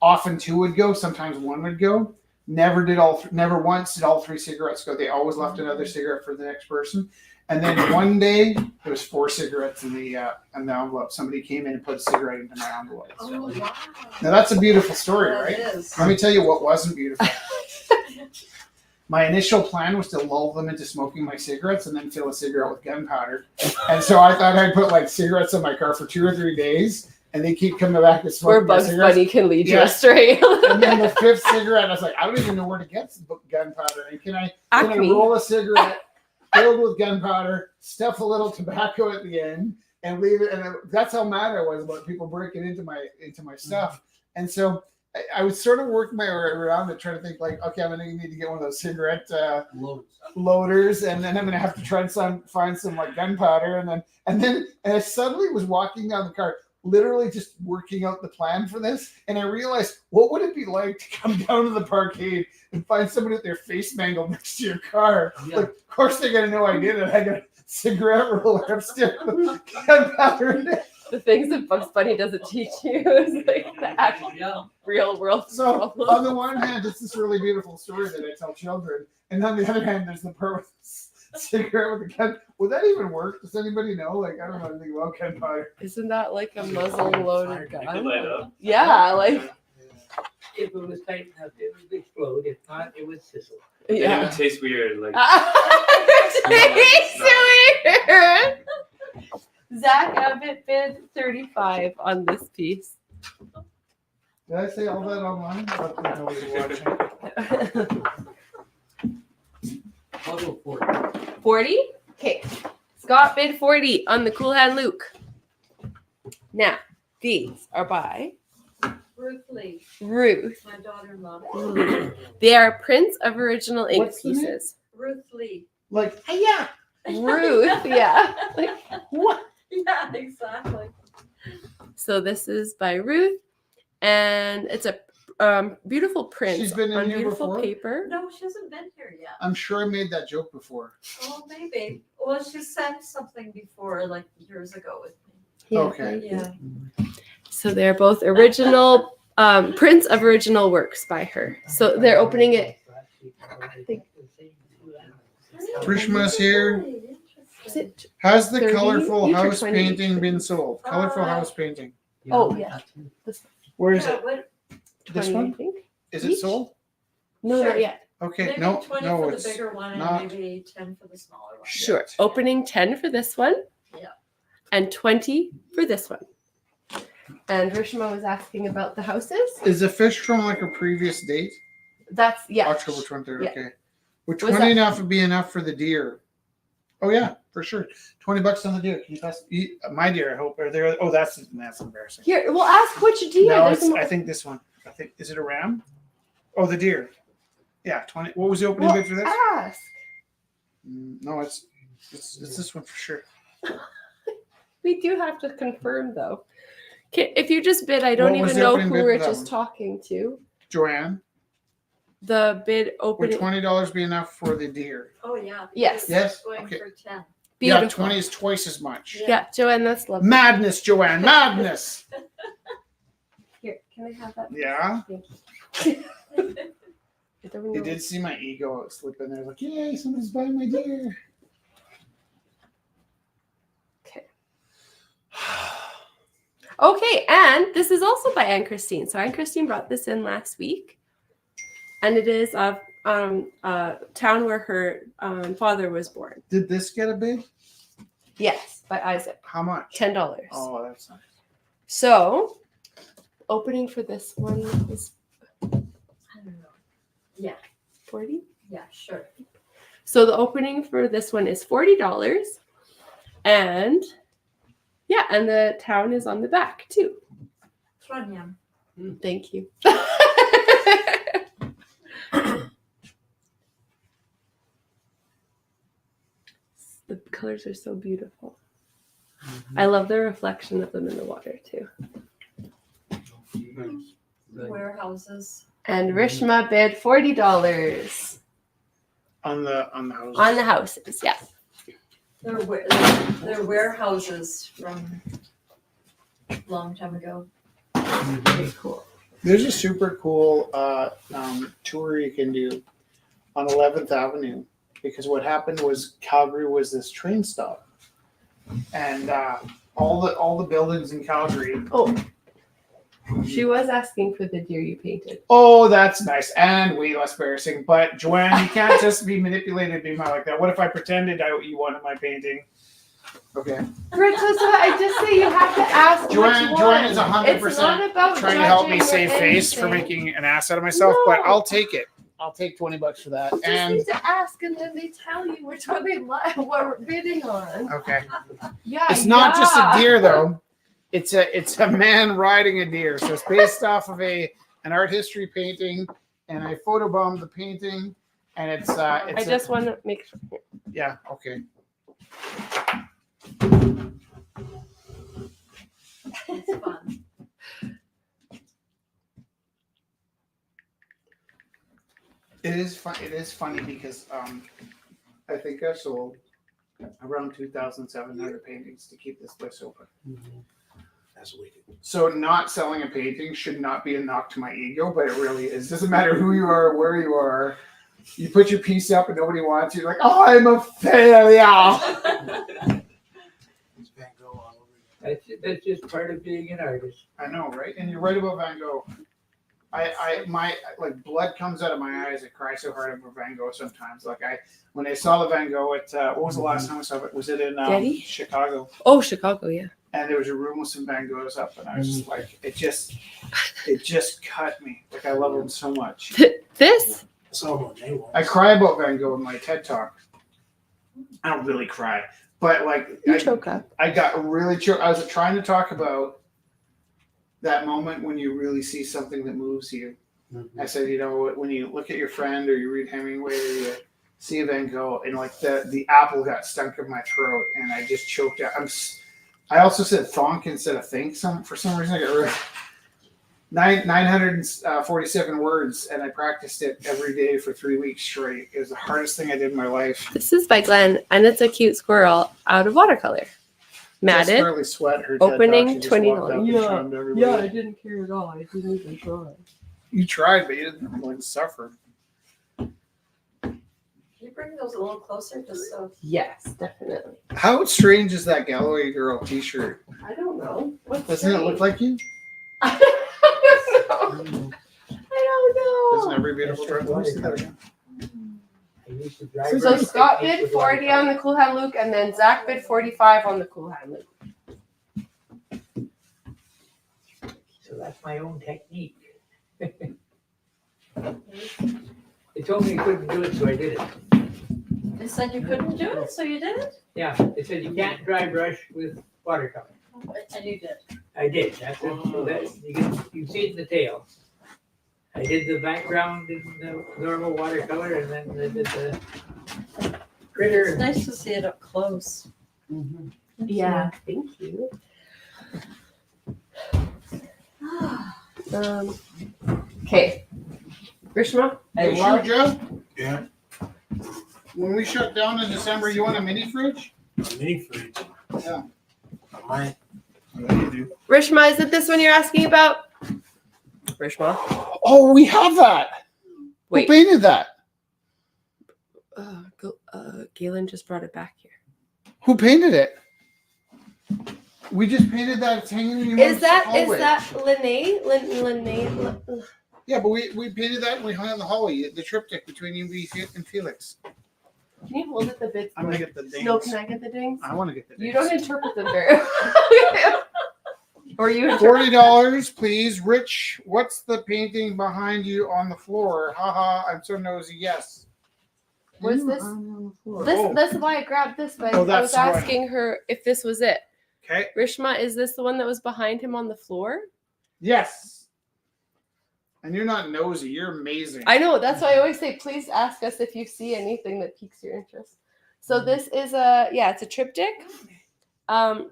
often 2 would go, sometimes 1 would go. Never once did all 3 cigarettes go. They always left another cigarette for the next person. And then one day there was 4 cigarettes in the envelope. Somebody came in and put a cigarette into my envelope. Oh, wow. Now that's a beautiful story, That right? is. Let me tell you what wasn't beautiful. My initial plan was to lull them into smoking my cigarettes and then fill a cigarette with gunpowder. And so I thought I'd put like cigarettes in my car for 2 or 3 days, and they keep coming back to smoke Where my Bugs cigarettes. Bunny can lead you Yeah. astray. And then the 5th cigarette, I was like, I don't even know where to get some gunpowder. And can I Acme. roll a cigarette filled with gunpowder, stuff a little tobacco at the end, and leave it? And that's how mad I was about people breaking into my stuff. And so I would sort of work my way around and try to think like, okay, I'm going to need to get one of those cigarette loaders, and then I'm going to have to try and find some like gunpowder, and then I suddenly was walking down the car, literally just working out the plan for this, and I realized, what would it be like to come down to the parkade and find somebody with their face mangled next to your car? Yeah. Like, of course they're going to know I did it. I got a cigarette roller upstairs with gunpowder in it. The things that Bugs Bunny doesn't teach you is like the actual real world So problem. on the one hand, it's this really beautiful story that I tell children, and on the other hand, there's the part with cigarette with a gun. Would that even work? Does anybody know? Like, I don't know anything about gunpowder. Isn't that like a muzzle loaded You could gun? light up. Yeah, like If it was tight enough, it would explode. If not, it would sizzle. Yeah. It yeah. would taste weird. Like Tastes weird. Zach Abbott bid 35 on this piece. Did I say all that online? Let them know you're watching. I'll go for it. 40? Okay. Scott bid 40 on the Cool Hand Luke. Now, these are by Ruth Lee, Ruth. my daughter-in-law. They are prints of original ink What's the name? pieces. Ruth Lee. Like, hey, yeah. Ruth, yeah. Like, What? Yeah, exactly. So this is by Ruth, and it's a beautiful print She's been in on here beautiful before? paper. No, she hasn't been here yet. I'm sure I made that joke before. Oh, maybe. Well, she sent something before, like years ago with me. Yeah, Okay. thank you. Yeah. So they're both original prints of original works by her. So they're opening it. Rishma's here. Is it? Has the 30 colorful each or house 20 painting been sold? Colorful house painting. Oh yeah, Where is Yeah, it? what, This 20, I one? think. Is it Each? sold? No, Sure. not yet. Okay, maybe no, 20 no, for the it's bigger one not. and maybe 10 for the smaller one. Sure. Opening 10 for this one. Yeah. And 20 for this one. And Rishma was asking about the houses. Is the fish from like a previous date? That's yeah. October 23rd. Yeah. Okay. Would Was 20 that- enough would be enough for the deer? Oh yeah, for sure. $20 on the deer. Can you pass my deer? I hope. Are there? Oh, that's embarrassing. Here, we'll ask which deer. No, There's it's, more- I think this one. I think is it a ram? Oh, the deer. Yeah, 20. What was the opening Well, bid for this? ask. No, it's this one for sure. We do have to confirm though. Okay, if you just bid, I don't What was even the know opening who bid for Rich that is one? talking to. Joanne, The bid would opening. $20 be enough for the deer? Oh, yeah. Yes. Yes? Going Okay. for 10. Yeah, Beautiful. 20 is twice as much. Yeah, Joanne, that's lovely. Madness, Joanne, madness. Here, can I have that? Yeah, I don't know. you did see my ego slip in there. Like, yay, somebody's buying my deer. Okay. Okay, and this is also by Anne Christine. So Anne Christine brought this in last week, and it is of a town where her father was born. Did this get a bid? Yes, by Isaac. How much? $10. Oh, that's nice. So, opening for this one is I don't know. 40. Yeah, sure. So the opening for this one is $40, and yeah, and the town is on the back too. Trondheim. Thank you. The colors are so beautiful. I love the reflection of them in the water too. Warehouses. And Rishma bid $40 On the house. on the houses. Yeah. They're warehouses from a long time ago. Very cool. There's a super cool tour you can do on 11th Avenue, because what happened was Calgary was this train stop, and all the buildings in Calgary. Oh, she was asking for the deer you painted. Oh, that's nice and way less embarrassing. But Joanne, you can't just be manipulated to be my like that. What if I pretended you wanted my painting? Okay. Rich, that's what I just say. You have to ask. Joanne- which Joanne one. is 100% It's not about Trying to help me judging or save face for anything. making an ass out of myself, but No. I'll take it. I'll take $20 for that. You just And need to ask, and then they tell you which one they like, what we're bidding on. okay. Yeah, It's not just a yeah. deer though. It's a man riding a deer. So it's based off of an art history painting, and I photobombed the painting, and it's I just want to make sure. yeah, okay. It's fun. It is fun. It is funny because I think I've sold around 2,700 paintings to keep this place open. That's wicked. So not selling a painting should not be a knock to my ego, but it really is. Doesn't matter who you are, where you are. You put your piece up and nobody wants you. Like, oh, I'm a failure. It's Van Gogh all over again. That's just part of being an artist. I know, right? And you're right about Van Gogh. My like blood comes out of my eyes. I cry so hard over Van Gogh sometimes. Like when I saw the Van Gogh at what was the last time I saw it? Was it in Getty? Chicago? Oh, Chicago, yeah. And there was a room with some Van Goghs up, and I was just like, it just cut me. Like I love him so much. This? I saw him on J once. I cry about Van Gogh in my TED talk. I don't really cry, but like You choke up. I got really choked. I was trying to talk about that moment when you really see something that moves you. I said, you know, when you look at your friend or you read Hemingway or you see a Van Gogh, and like the apple got stuck in my throat, and I just choked out. I also said thonk instead of think. For some reason I got rid of 947 words, and I practiced it every day for 3 weeks straight. It was the hardest thing I did in my life. This is by Glenn, and it's a cute squirrel out of watercolor. Just Matted. barely sweat her. Opening TED Talk. She just walked $20. up and showed everybody. didn't care at all. I didn't even try. You tried, but you didn't like suffer. Can you bring those a little closer just so? Yes, definitely. How strange is that Galloway Girl T-shirt? I don't know. What's Doesn't it look like you? I don't know. Doesn't every beautiful dress? Let me see that again. I used to drive So around Scott technique bid with 40 on the Cool Hand Luke, and then Zach bid 45 on the Cool Hand Luke. So that's my own technique. They told me I couldn't do it, so I did it. They said you couldn't do it, so you did it? Yeah, they said you can't dry brush with watercolor. And you did. I did. That's it. So that's, you see it in the tail. I did the background in the normal watercolor, and then I did the critter. It's nice to see it up close. Yeah, thank you. Okay. Grishma, I Hey, love. Joe? Yeah. When we shut down in December, you want a mini fridge? A mini fridge. Yeah. Mine. Yeah, you do. Rishma, is it this one you're asking about? Rishma. Oh, we have that. Wait. Who painted that? Galen just brought it back here. Who painted it? We just painted that. It's hanging in your Is that hallway. Lene? Lene? Yeah, but we painted that and we hung it in the hallway. The triptych between you and Felix. Can you hold it the bits? I'm gonna get the dings. No, can I get the dings? I want to get the dings. You don't interpret them very Or you interpret. $40, please. Rich, what's the painting behind you on the floor? Haha, I'm so nosy. Yes. What's this? Oh, That's why I grabbed this, but Oh, I was that's why. asking her if this was it. okay. Rishma, is this the one that was behind him on the floor? Yes. And you're not nosy. You're amazing. I know. That's why I always say, please ask us if you see anything that piques your interest. So this is it's a triptych. Monet?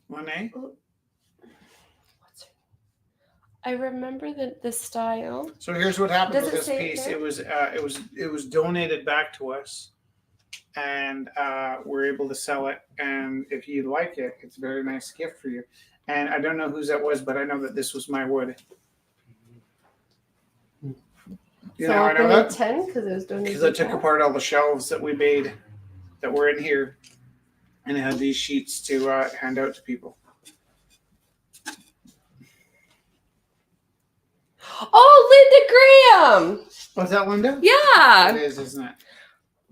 What's her name? I remember the style. So here's what happened Does with it this say it piece. there? It was donated back to us, and we're able to sell it. And if you like it, it's a very nice gift for you. And I don't know whose that was, but I know that this was my wood. You So know how I know open that? at 10 because it was donated. Because I took back. apart all the shelves that we made that were in here, and I had these sheets to hand out to people. Oh, Linda Graham. Was that Linda? Yeah, It is, isn't it?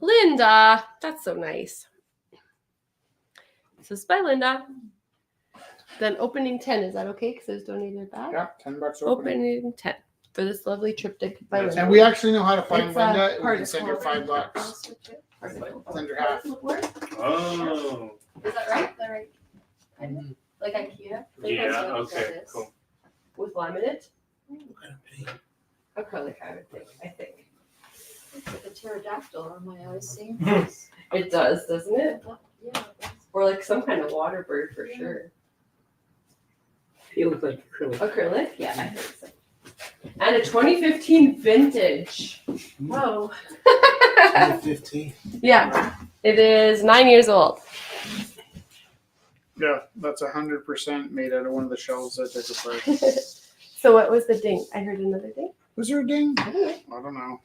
Linda. That's so nice. So it's by Linda. Then opening 10. Is that okay? Because it was donated back. Yeah, $10 opening. Opening 10 for this lovely triptych by Linda. And we actually know how to find It's, Linda. We part can of send her Colin. $5. Send her half. Oh. Is that right? Is that right? Like IKEA? Yeah, okay, cool. With laminate? What kind of paint? Acrylic, I think. It's like a pterodactyl on my eyes, see? It does, doesn't it? Yeah. Or like some kind of water bird for sure. Feels like acrylic. Acrylic? Yeah, I think so. And a 2015 vintage. Whoa. 15. Yeah, it is 9 years old. Yeah, that's 100% made out of one of the shelves I took apart. So what was the ding? I heard another ding. Was there a ding? I don't know. I don't know.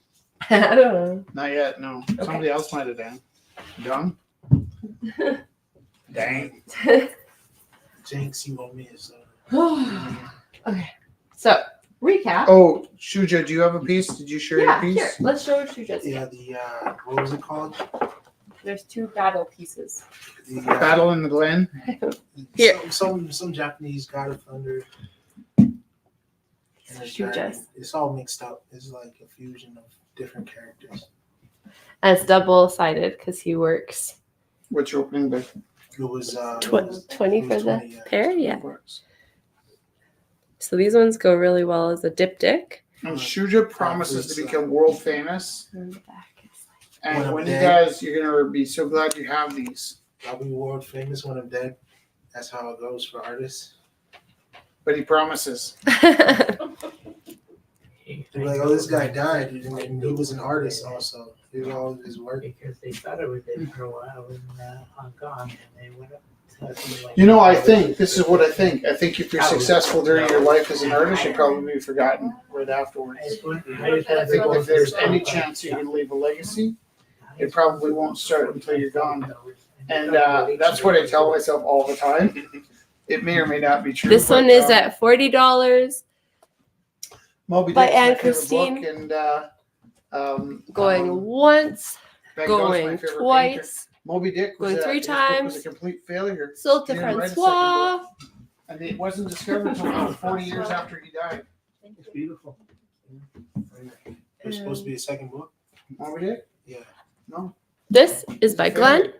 I don't know. Not yet, no. Somebody else might have done. Done? Dang. Jinx, you owe me his. Okay. So recap. Oh, Shuja, do you have a piece? Did you share your Yeah, piece? here. Let's show what you just Yeah, did. the what was it called? There's 2 battle pieces. The Battle in the Glen. Here. Some Japanese God of Thunder. And a Shoot dragon. us. It's all mixed up. It's like a fusion of different characters. And it's double-sided because he works What's your opening bid? It was 20 for the 20, yeah. pair. Yeah. So these ones go really well as a diptych. And Shuja promises to become world famous. And the back is And When I'm when he dead. does, you're gonna be so glad you have these. I'll be world famous when I'm dead. That's how it goes for artists. But he promises. They're like, oh, this guy died, and he was an artist also. He was all his work. Because they thought it was dead for a while in Hong Kong, and they went up to something like. You know, I think this is what I think. I think if you're successful during your life as an artist, you'll probably be forgotten right afterwards. I just want I think if there's any chance you're gonna leave a legacy, it probably won't start until you're gone. And that's what I tell myself all the time. It may or may not be true. This one but, is at $40. Moby by Dick's my Anne favorite Christine. book, and Going once, Van Gogh's my going favorite painter. twice, Moby Dick was going 3 his book times. was a complete failure, sold to He didn't write a second Francois. and it wasn't discovered until about 40 years after he died. It's beautiful. There's supposed to be a second book. Moby Dick? Yeah. No, This is by Glenn.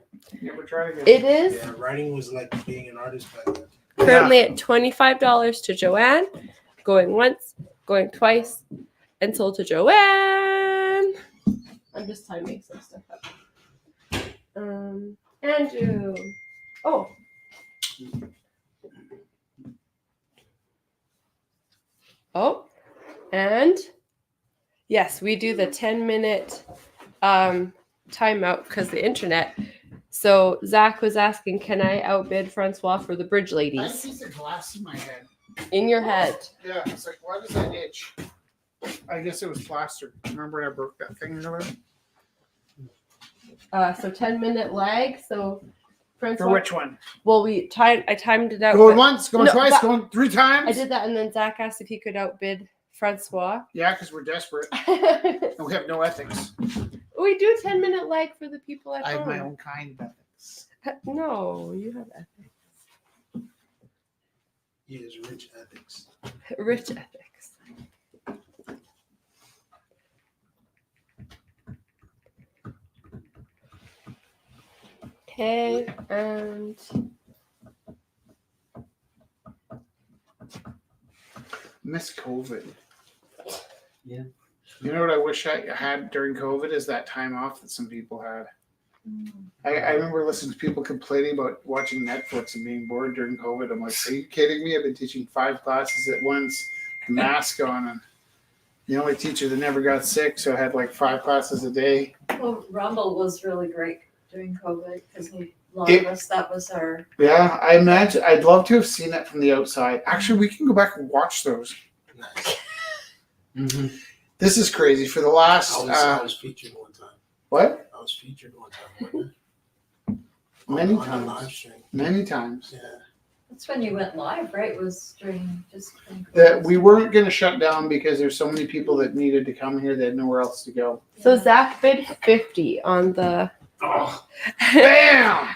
never tried again. It is Yeah, writing was like being an artist back then. currently at $25 to Joanne. Going once, going twice, and sold to Joanne. I'm just timing some stuff up. Andrew. Oh. Oh. And yes, we do the 10-minute timeout because the internet. So Zach was asking, can I outbid Francois for the bridge I have a ladies? piece of glass in my head. In your head. Yeah, it's like, why does that itch? I guess it was plaster. Remember when I broke that thing or whatever? So 10-minute lag. So Francois. For which one? Well, I timed it out. Going but once, going No, twice, that- going 3 times? I did that, and then Zach asked if he could outbid Francois. Yeah, because we're desperate We and we have no ethics. do 10-minute lag for the people at I have home. my own kind of ethics. No, you have ethics. He is rich ethics. Rich ethics. Okay, and Miss COVID. Yeah. You know what I wish I had during COVID is that time off that some people had. I remember listening to people complaining about watching Netflix and being bored during COVID. I'm like, are you kidding me? I've been teaching 5 classes at once, mask on, and the only teacher that never got sick, so I had like 5 classes a day. Well, Rumble was really great during COVID because a lot It- of us, that was our. Yeah, I imagine I'd love to have seen it from the outside. Actually, we can go back and watch those. Nice. Mm-hmm. This is crazy. For the last I was featured one time. what? I was featured one time. Many on a times. live stream. Many times. Yeah. That's when you went live, right? Was during just. during That COVID. we weren't going to shut down because there's so many people that needed to come here. They had nowhere else to go. so Zach bid 50 on the. Oh, bam!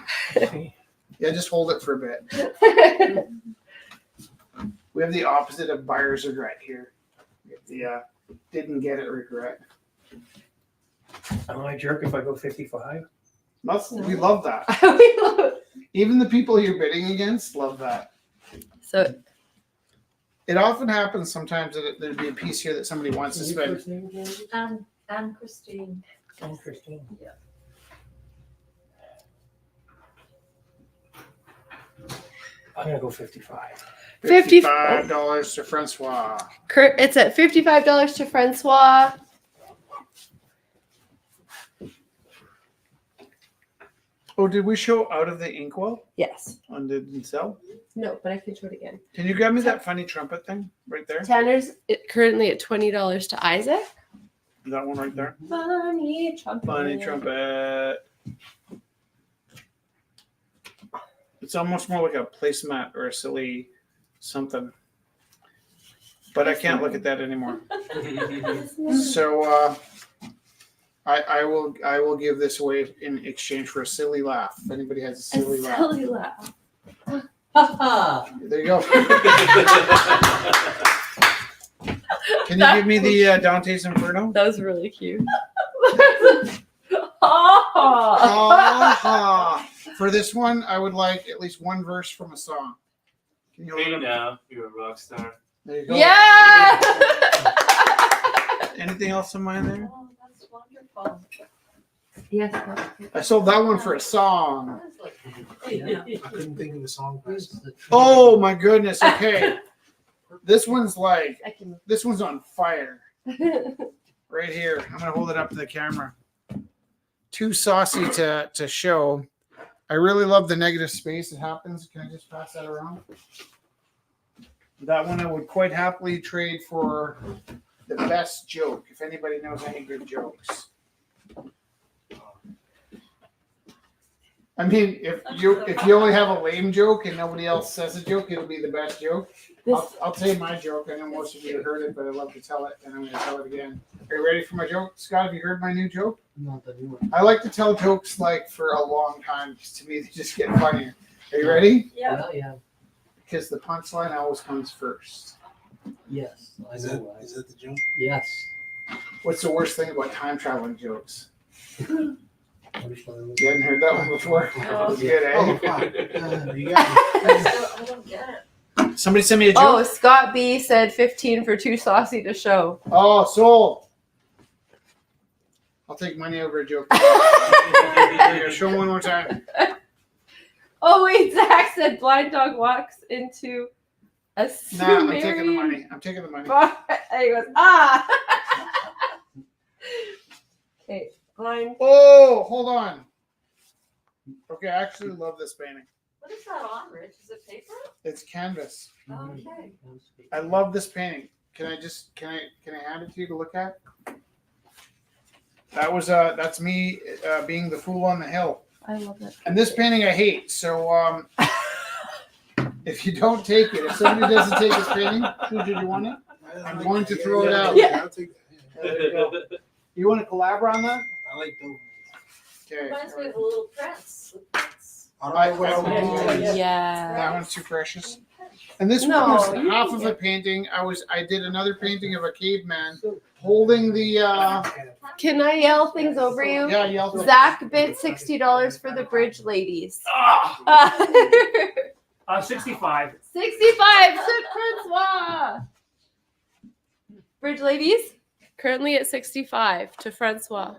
Yeah, just hold it for a bit. We have the opposite of buyer's regret here. The didn't get it regret. Am I a jerk if I go 55? We love that. We love it. Even the people you're bidding against love that. So It often happens sometimes that there'd be a piece here that somebody wants to spend. And Christine. And Christine. I'm gonna go 55. $55 to Francois. Kurt, it's at $55 to Francois. Oh, did we show Out of the Inkwell Yes. on the cell? No, but I can show it again. Can you grab me that funny trumpet thing right there? Tanner's currently at $20 to Isaac. That one right there. Funny trumpet. Funny trumpet. It's almost more like a placemat or a silly something. But I can't look at that anymore. So I will give this away in exchange for a silly laugh. If anybody has a silly laugh. Silly laugh. There you go. Can you give me the Dante's Inferno? That was really cute. Oh. Ah, for this one, I would like at least one verse from a song. Can you hold Hey it up? now, you're a rock star. There you go. Yeah. Anything else in mind there? Oh, that's wonderful. Yes. I sold that one for a song. Yeah. I couldn't think of a song. Where's the tree? Oh my goodness. Okay. This one's like, I can. this one's on fire. Right here. I'm going to hold it up to the camera. Too saucy to show. I really love the negative space that happens. Can I just pass that around? That one I would quite happily trade for the best joke, if anybody knows any good jokes. I mean, if you only have a lame joke and nobody else says a joke, it'll be the best joke. I'll tell you my joke. I know most of you have heard it, but I love to tell it, and I'm going to tell it again. Are you ready for my joke? Scott, have you heard my new joke? Not the new one. I like to tell jokes like for a long time because to me they just get funnier. Are you ready? Yeah. Well, yeah, Because the punchline always comes first. yes, I Is know that, why. is that the joke? Yes. What's the worst thing about time traveling jokes? Which one? You hadn't heard that one before? No. It's good, Oh, eh? fuck. You got I don't get it. Somebody send me a joke. Oh, Scott B said 15 for too saucy to show. Oh, sold. I'll take money over a joke. Here you go, show 'em one more time. Oh wait, Zach said blind dog walks into a Nah, I'm Sumerian taking the money. I'm taking the money. bar, and he goes, ah. Okay, blind. Oh, hold on. Okay, I actually love this painting. What is that on, Rich? Is it paper? It's canvas. Okay. I love this painting. Can I hand it to you to look at? That's me being the fool on the hill. I love that. And this painting I hate. So if you don't take it, if somebody doesn't take this painting, did you want it? I'm going to throw it out. Yeah, I'll take that. There you go. You want to collab on that? I like those. Okay. Reminds me of the Little Prince. I don't know what I- else. Yeah. That one's too precious. And this No, one was you half can of a painting. I did another painting of a caveman holding the Can I yell things over you? yeah, yell. Zach bid $60 for the bridge ladies. Ah, 65. 65 St. Francois. Bridge ladies, currently at 65 to Francois.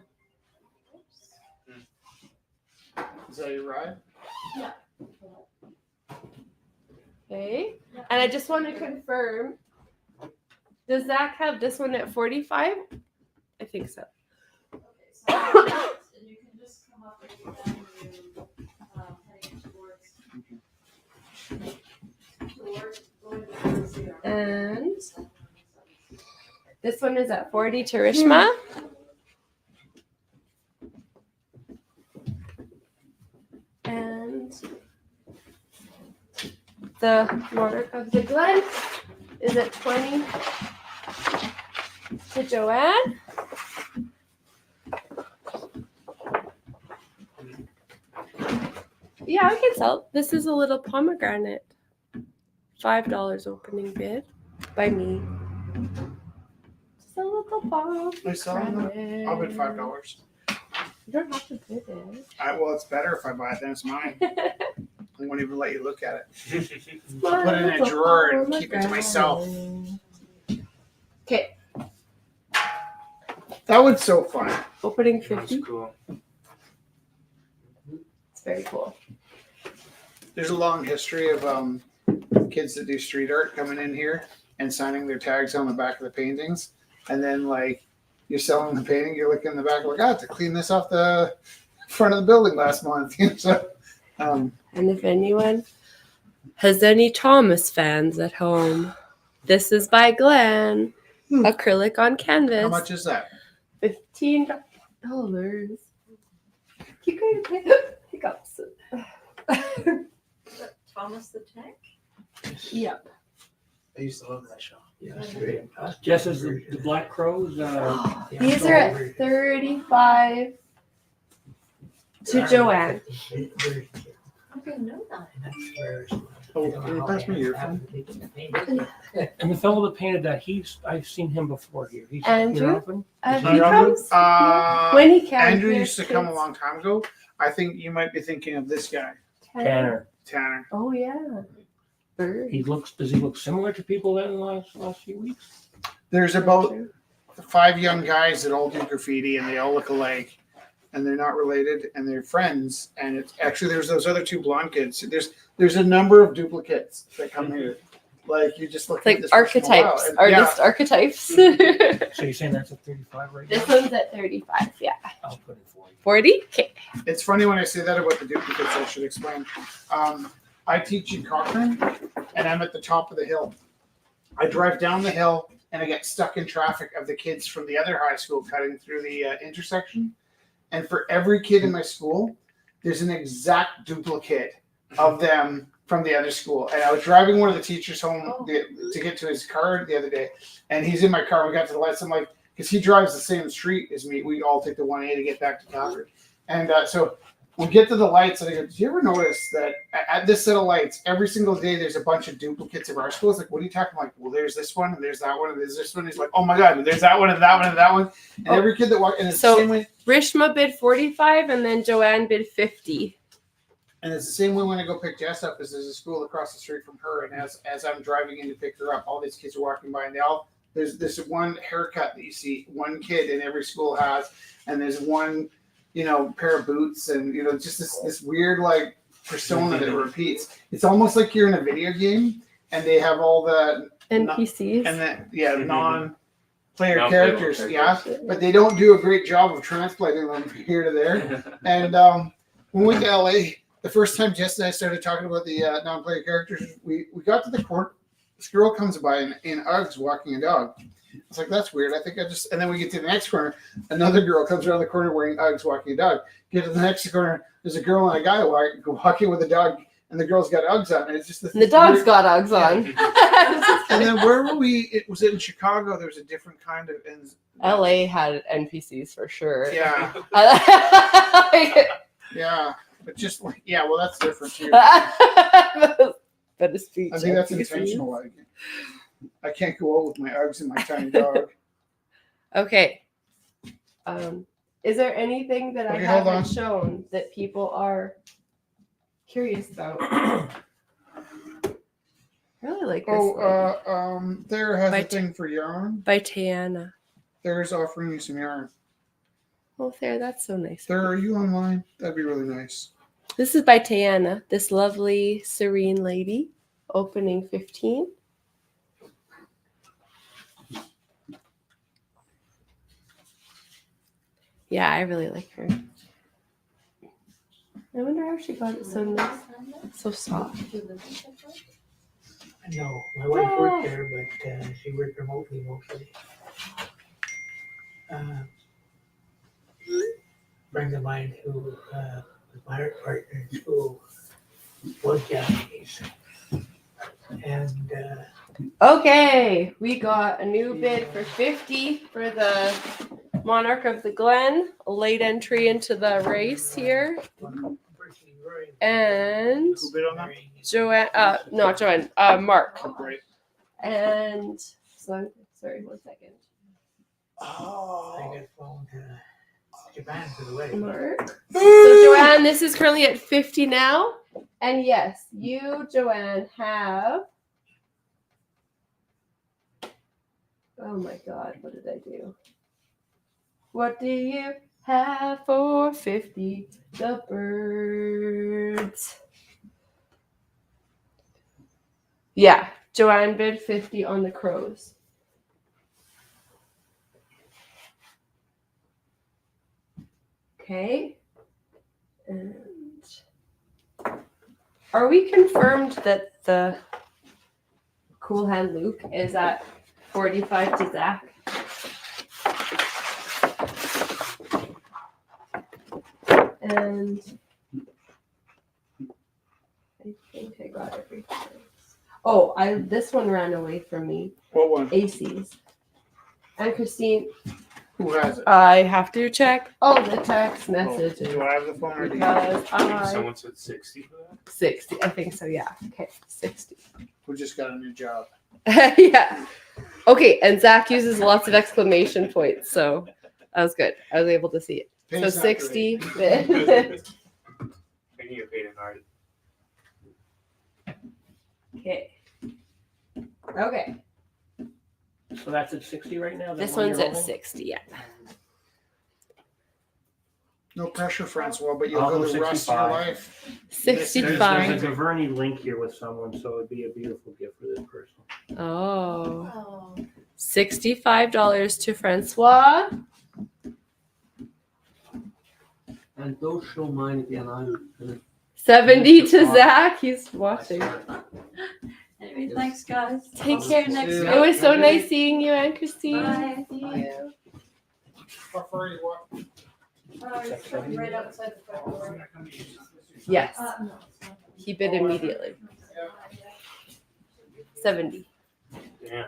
Is that your ride? Okay. And I just want to confirm, does Zach have this one at 45? I think so. Okay, so and you can just come up with the avenue heading towards the And this one is at 40 to Rishma. And the Monarch of the Glen is at 20 to Joanne. Yeah, I can sell. This is a little pomegranate. $5 opening bid by me. Just a little pomegranate. Are you selling them? I'll bid $5. You don't have to bid it. Well, it's better if I buy it than it's mine. I won't even let you look at it. I'll put it in a drawer and keep it to myself. Okay, That was so fun. opening That's 50. cool. It's very cool. There's a long history of kids that do street art coming in here and signing their tags on the back of the paintings, and then like you're selling the painting, you're looking in the back like, I have to clean this off the front of the building last month. So, And if anyone has any Thomas fans at home, this is by Glenn. Acrylic on canvas. how much is that? $15. Keep going. Hiccups. Thomas the Tank? Yep. I used to love that show. Yeah, that's great. Just as the Black Crows. These are at 35 to Joanne. I didn't know that. Oh, can you pass me your phone? And the fellow that painted that, I've seen him before here. He's Andrew? here often. He comes when he can. Andrew He used to has come a kids. long time ago. I think you might be thinking of this guy, Tanner. Tanner. Oh yeah. Bird. Does he look similar to people that in the last few weeks? There's about 5 young guys that all do graffiti and they all look alike. and they're not related, and they're friends. And it's actually there's those other two blonde kids. There's a number of duplicates that come here. Like you just look It's like at this person, wow, archetypes, and- artist archetypes. So you're saying that's at 35 right now? This one's at 35. Yeah. I'll put it 40. 40. Okay. It's funny when I say that about the duplicates. I should explain. I teach in Cochrane, and I'm at the top of the hill. I drive down the hill, and I get stuck in traffic of the kids from the other high school cutting through the intersection. And for every kid in my school, there's an exact duplicate of them from the other school. And I was driving one of the teachers home to get to his car the other day, and he's in my car. We got to the lights. I'm like, because he drives the same street as me. We all take the 1A to get back to Calgary. And so we get to the lights, and I go, did you ever notice that at this set of lights, every single day there's a bunch of duplicates of our schools? Like, what are you talking about? Like, well, there's this one, and there's that one, and there's this one. He's like, oh my God, there's that one, and that one, and that one. And every kid that walks, and it's So- the same way. Rishma bid 45, and then Joanne bid 50. And it's the same way when I go pick Jess up, is there's a school across the street from her, and as I'm driving in to pick her up, all these kids are walking by, and they all there's this one haircut that you see one kid in every school has, and there's one, pair of boots, and just this weird like persona that repeats. It's almost like you're in a video game, and they have all the NPCs. and then non-player Non-playable characters, characters. but they don't do a great job of translating them from here to there. And when we went to LA, the first time Jess and I started talking about the non-player characters, we got to the court. This girl comes by in Uggs walking a dog. It's like, that's weird. I think and then we get to the next corner. Another girl comes around the corner wearing Uggs walking a dog. Get to the next corner. There's a girl and a guy walking with a dog, and the girl's got Uggs on. And it's just And the dog's got Uggs on. And then where were we? It was in Chicago. There was a different kind of. LA had NPCs for sure. Yeah. Yeah. But just like, well, that's different too. Better speech. I think that's intentional. Like, I can't go out with my Uggs and my tiny dog. Okay. Is there anything that I Okay, hold haven't on. shown that people are curious about? I really like this one. There has By a thing for yarn. By Tiana. There's offering you some yarn. Oh, there, that's so nice. There, are you online? That'd be really nice. This is by Tiana, this lovely, serene lady, opening 15. Yeah, I really like her. I wonder how she got it so nice, so soft. No, my wife worked there, but she worked remotely mostly. Friend of mine who was my art partner in school was Japanese. And Okay, we got a new bid for 50 for the Monarch of the Glen, a late entry into the race here. And Who bid on that? Joanne, not Joanne, Mark. Oh, great. And so, sorry, 1 second. I Oh. got flown to Japan for the wedding. Mark. So Joanne, this is currently at 50 now. And yes, you, Joanne, have. Oh my God, what did I do? What do you have for 50? The birds. Yeah, Joanne bid 50 on the crows. Okay. And are we confirmed that the Cool Hand Luke is at 45 to Zach? And I think I got everything. Oh, this one ran away from me. What one? AC's. And Christine, Who has it? I have to check all the text messages Do I have the phone or do you? because I Someone said 60 for that. 60. I think so. Yeah. Okay, 60. Who just got a new job? Yeah. Okay, and Zach uses lots of exclamation points, so that was good. I was able to see it. So Pay's not 60. I need to pay an art. Okay. Okay. So that's at 60 right now? that This one one's you're at holding? 60. Yeah. No pressure, Francois, but you'll I'll go go the rest of your 65. life. There's 65. a Gaverny link here with someone, so it'd be a beautiful gift for this person. Oh. Oh. $65 to Francois. And don't show mine again. I'm gonna 70 to Zach. He's watching. Anyway, thanks, guys. Take I'll care. see you next Yeah. week. It was so nice seeing you, and Christine. Bye. See you. How far you walk? It's probably right outside the front door. Yes. No, it's not. He bid immediately. 70. Yeah.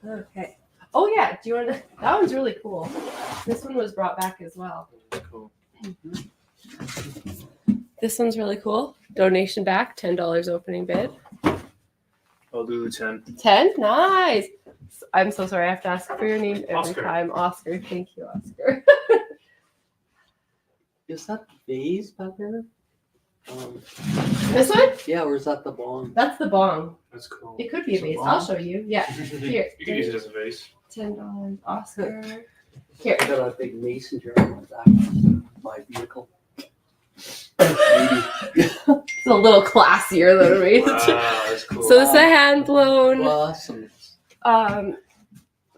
Okay. Oh yeah. Do you want to? That one's really cool. This one was brought back as well. Cool. This one's really cool. Donation back. $10 opening bid. I'll do 10. 10. Nice. I'm so sorry. I have to ask for your name every Oscar. time. Oscar. Thank you, Oscar. Is that vase back there? This one? Yeah, or is that the bong? That's the bong. That's cool. It could be a It's a vase. bong? I'll show you. Yeah. Here. You can use it as a vase. $10. Oscar. Here. I got a big mason jar on the back of my vehicle. It's a little classier than me. Wow, that's cool. So this is a hand blown Awesome.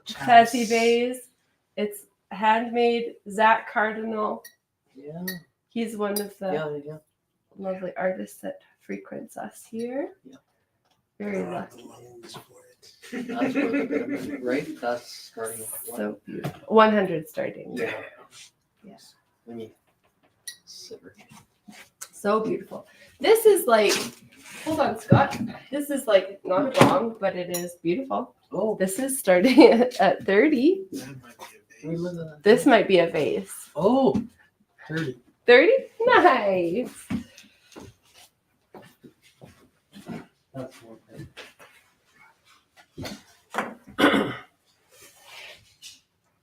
fancy vase. It's handmade. Zach Cardinal. Yeah, He's one of the yeah. lovely artists that frequents us here. Yeah. Very lucky. Loans for it. That's worth a bit of money, right? That's starting at what? So beautiful. 100 starting. Yeah. Yeah. Let me sit. So beautiful. This is like, hold on, Scott. This is like not a bong, but it is beautiful. Oh, This is starting at 30. That might be a we vase. live in a. This might be a vase. Oh, 30. 30? Nice. That's one thing.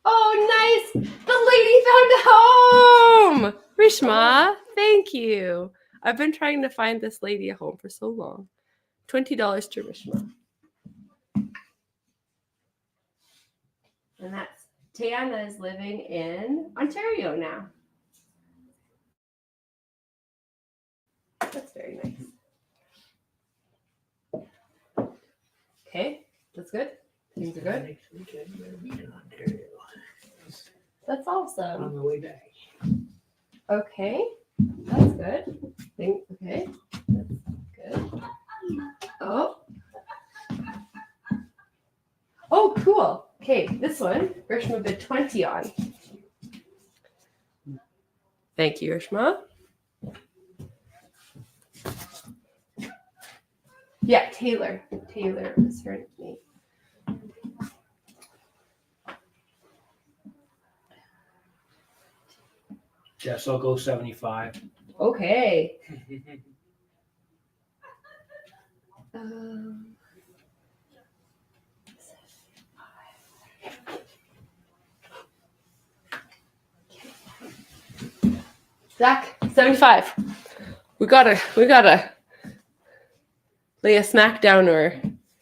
Oh, nice. The lady found a home. Rishma, thank you. I've been trying to find this lady a home for so long. $20 to Rishma. And that's Tiana is living in Ontario now. That's very nice. Okay, that's good. Things are good. Next weekend, I'm gonna be in Ontario That's awesome. on the way back. Okay, that's good. Okay, that's good. Oh. Oh, cool. Okay, this one, Rishma bid 20 on. Thank you, Rishma. Yeah, Taylor. Taylor was her name. Yes, I'll go 75. Okay. Um, Zach, 75. We gotta lay a smackdown or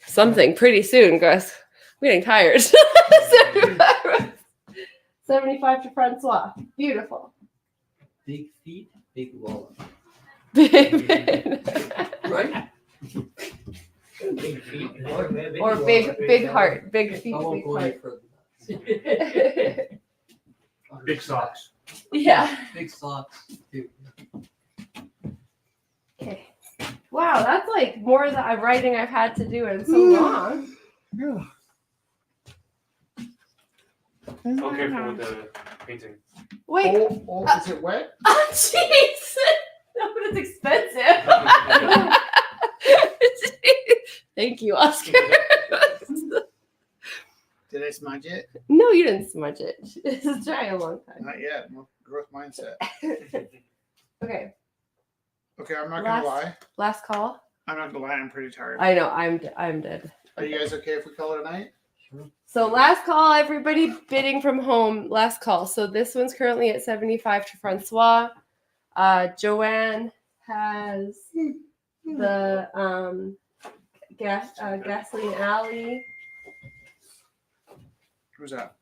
something pretty soon, guys. We're getting tired. 75 to Francois. Beautiful. Big feet, big wallet. Right? Big feet. Or big heart. Big feet, I won't big go any heart. further than that. Big socks. Yeah. Big socks, too. Okay. Wow, that's like more than writing I've had to do in so long. Yeah. I'll careful with the painting. Wait. Oh, is it wet? Oh, jeez. No, but it's expensive. Thank you, Oscar. Did I smudge it? No, you didn't smudge it. It's dry a long time. Not yet. Growth mindset. Okay, Okay, I'm not Last- gonna lie. last call. I'm not gonna lie. I'm pretty tired. I know, I'm dead. Are you guys okay if we call it a night? So last call, everybody bidding from home. Last call. So this one's currently at 75 to Francois. Joanne has the Gasoline Alley. Who's that?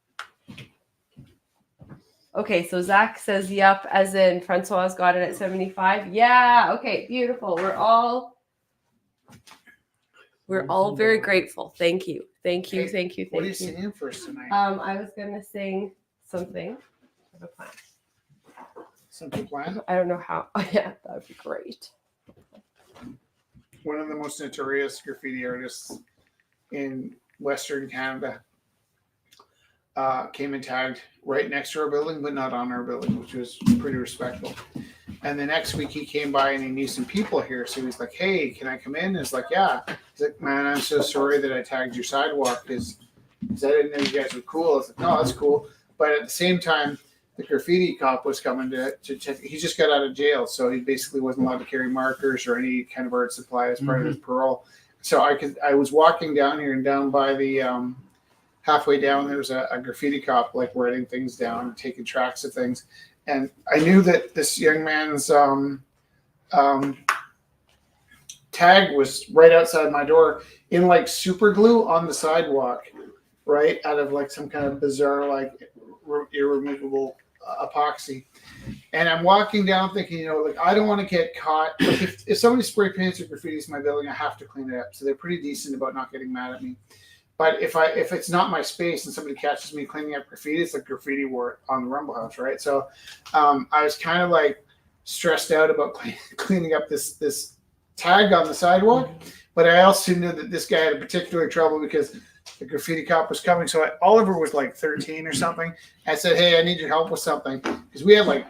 Okay, so Zach says yup, as in Francois got it at 75. Yeah, okay, beautiful. We're all very grateful. Thank you. Thank you. Hey, Thank you. What are you Thank you. singing for us tonight? I was gonna sing something. I have a plan. Simple Plan. I don't know how. Oh, yeah, that would be great. One of the most notorious graffiti artists in Western Canada came and tagged right next to our building, but not on our building, which was pretty respectful. And the next week he came by and he knew some people here. So he's like, hey, can I come in? And it's like, yeah. He's like, man, I'm so sorry that I tagged your sidewalk because I didn't know you guys were cool. I was like, no, that's cool. But at the same time, the graffiti cop was coming to he just got out of jail. So he basically wasn't allowed to carry markers or any kind of art supply as part of his parole. So I was walking down here, and down by the halfway down, there was a graffiti cop like writing things down and taking tracks of things. And I knew that this young man's tag was right outside my door in like super glue on the sidewalk, right out of like some kind of bizarre like irremovable epoxy. And I'm walking down thinking, like I don't want to get caught. Like if somebody spray paints or graffitis in my building, I have to clean it up. So they're pretty decent about not getting mad at me. But if it's not my space and somebody catches me cleaning up graffiti, it's like graffiti war on the Rumble House, right? So I was kind of like stressed out about cleaning up this tag on the sidewalk. But I also knew that this guy had a particular trouble because the graffiti cop was coming. So Oliver was like 13 or something. I said, hey, I need your help with something. Because we had like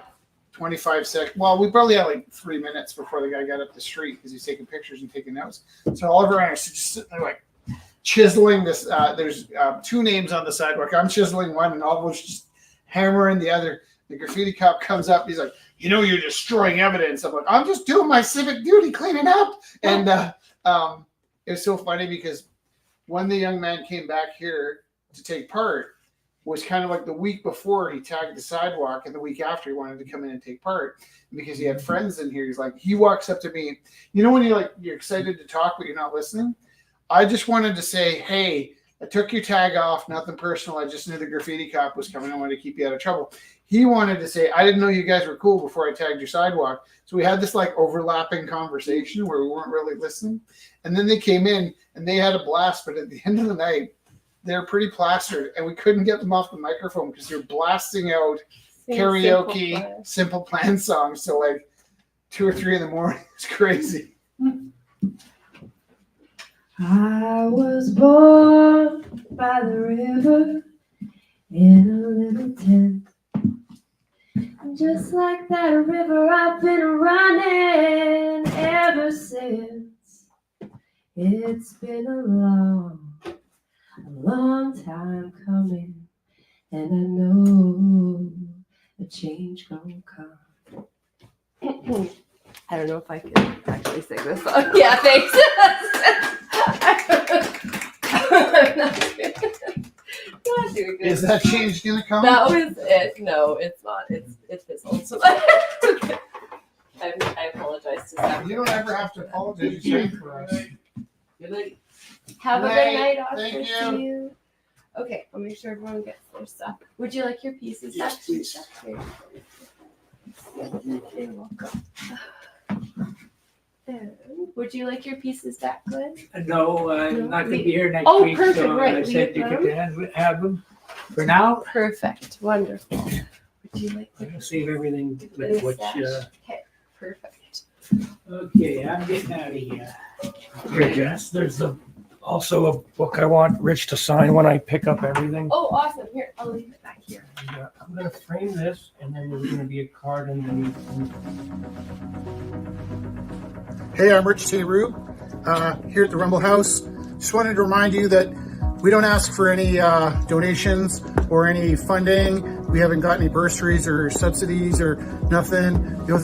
25 seconds. Well, we probably had like 3 minutes before the guy got up the street because he's taking pictures and taking notes. So Oliver and I are just sitting there like chiseling this. There's 2 names on the sidewalk. I'm chiseling one and Oliver's just hammering the other. The graffiti cop comes up. He's like, you're destroying evidence. I'm like, I'm just doing my civic duty, cleaning up. And it was so funny because when the young man came back here to take part was kind of like the week before he tagged the sidewalk, and the week after he wanted to come in and take part because he had friends in here. He's like, he walks up to me, when you're excited to talk but you're not listening. I just wanted to say, hey, I took your tag off, nothing personal. I just knew the graffiti cop was coming. I wanted to keep you out of trouble. He wanted to say, I didn't know you guys were cool before I tagged your sidewalk. So we had this like overlapping conversation where we weren't really listening. And then they came in and they had a blast. But at the end of the night, they're pretty plastered and we couldn't get them off the microphone because they're blasting out karaoke, Simple Plan songs. So like 2 or 3 in the morning. It's crazy. I was born by the river in a little tent. Just like that river, I've been running ever since. It's been a long time coming, and I know a change gonna come. I don't know if I can actually sing this song. Yeah, thanks. I'm not doing good. Is that change gonna come? That was it. No, it's not. It's fizzled. So I apologize to Zach. You don't ever have to apologize. You sang for us. Good night. Have a good night, Oscar. Thank See you. Okay, I'll make sure everyone gets their stuff. Would you like your pieces? Yes, back? please. Here. You're welcome. And would you like your pieces back, Glenn? No, I'm not gonna be here next Oh, week, perfect, so right, I we said you have could have them for now. Perfect. Wonderful. Would you like I'm gonna save everything with which, Okay, perfect. okay, I'm getting out of here. Here, Jess, there's also a book I want Rich to sign when I pick up everything. Oh, awesome. Here, I'll leave it back here. And, I'm gonna frame this, and then there's gonna be a card and then. Hey, I'm Rich T. Rube here at the Rumble House. Just wanted to remind you that we don't ask for any donations or any funding. We haven't got any bursaries or subsidies or nothing. The only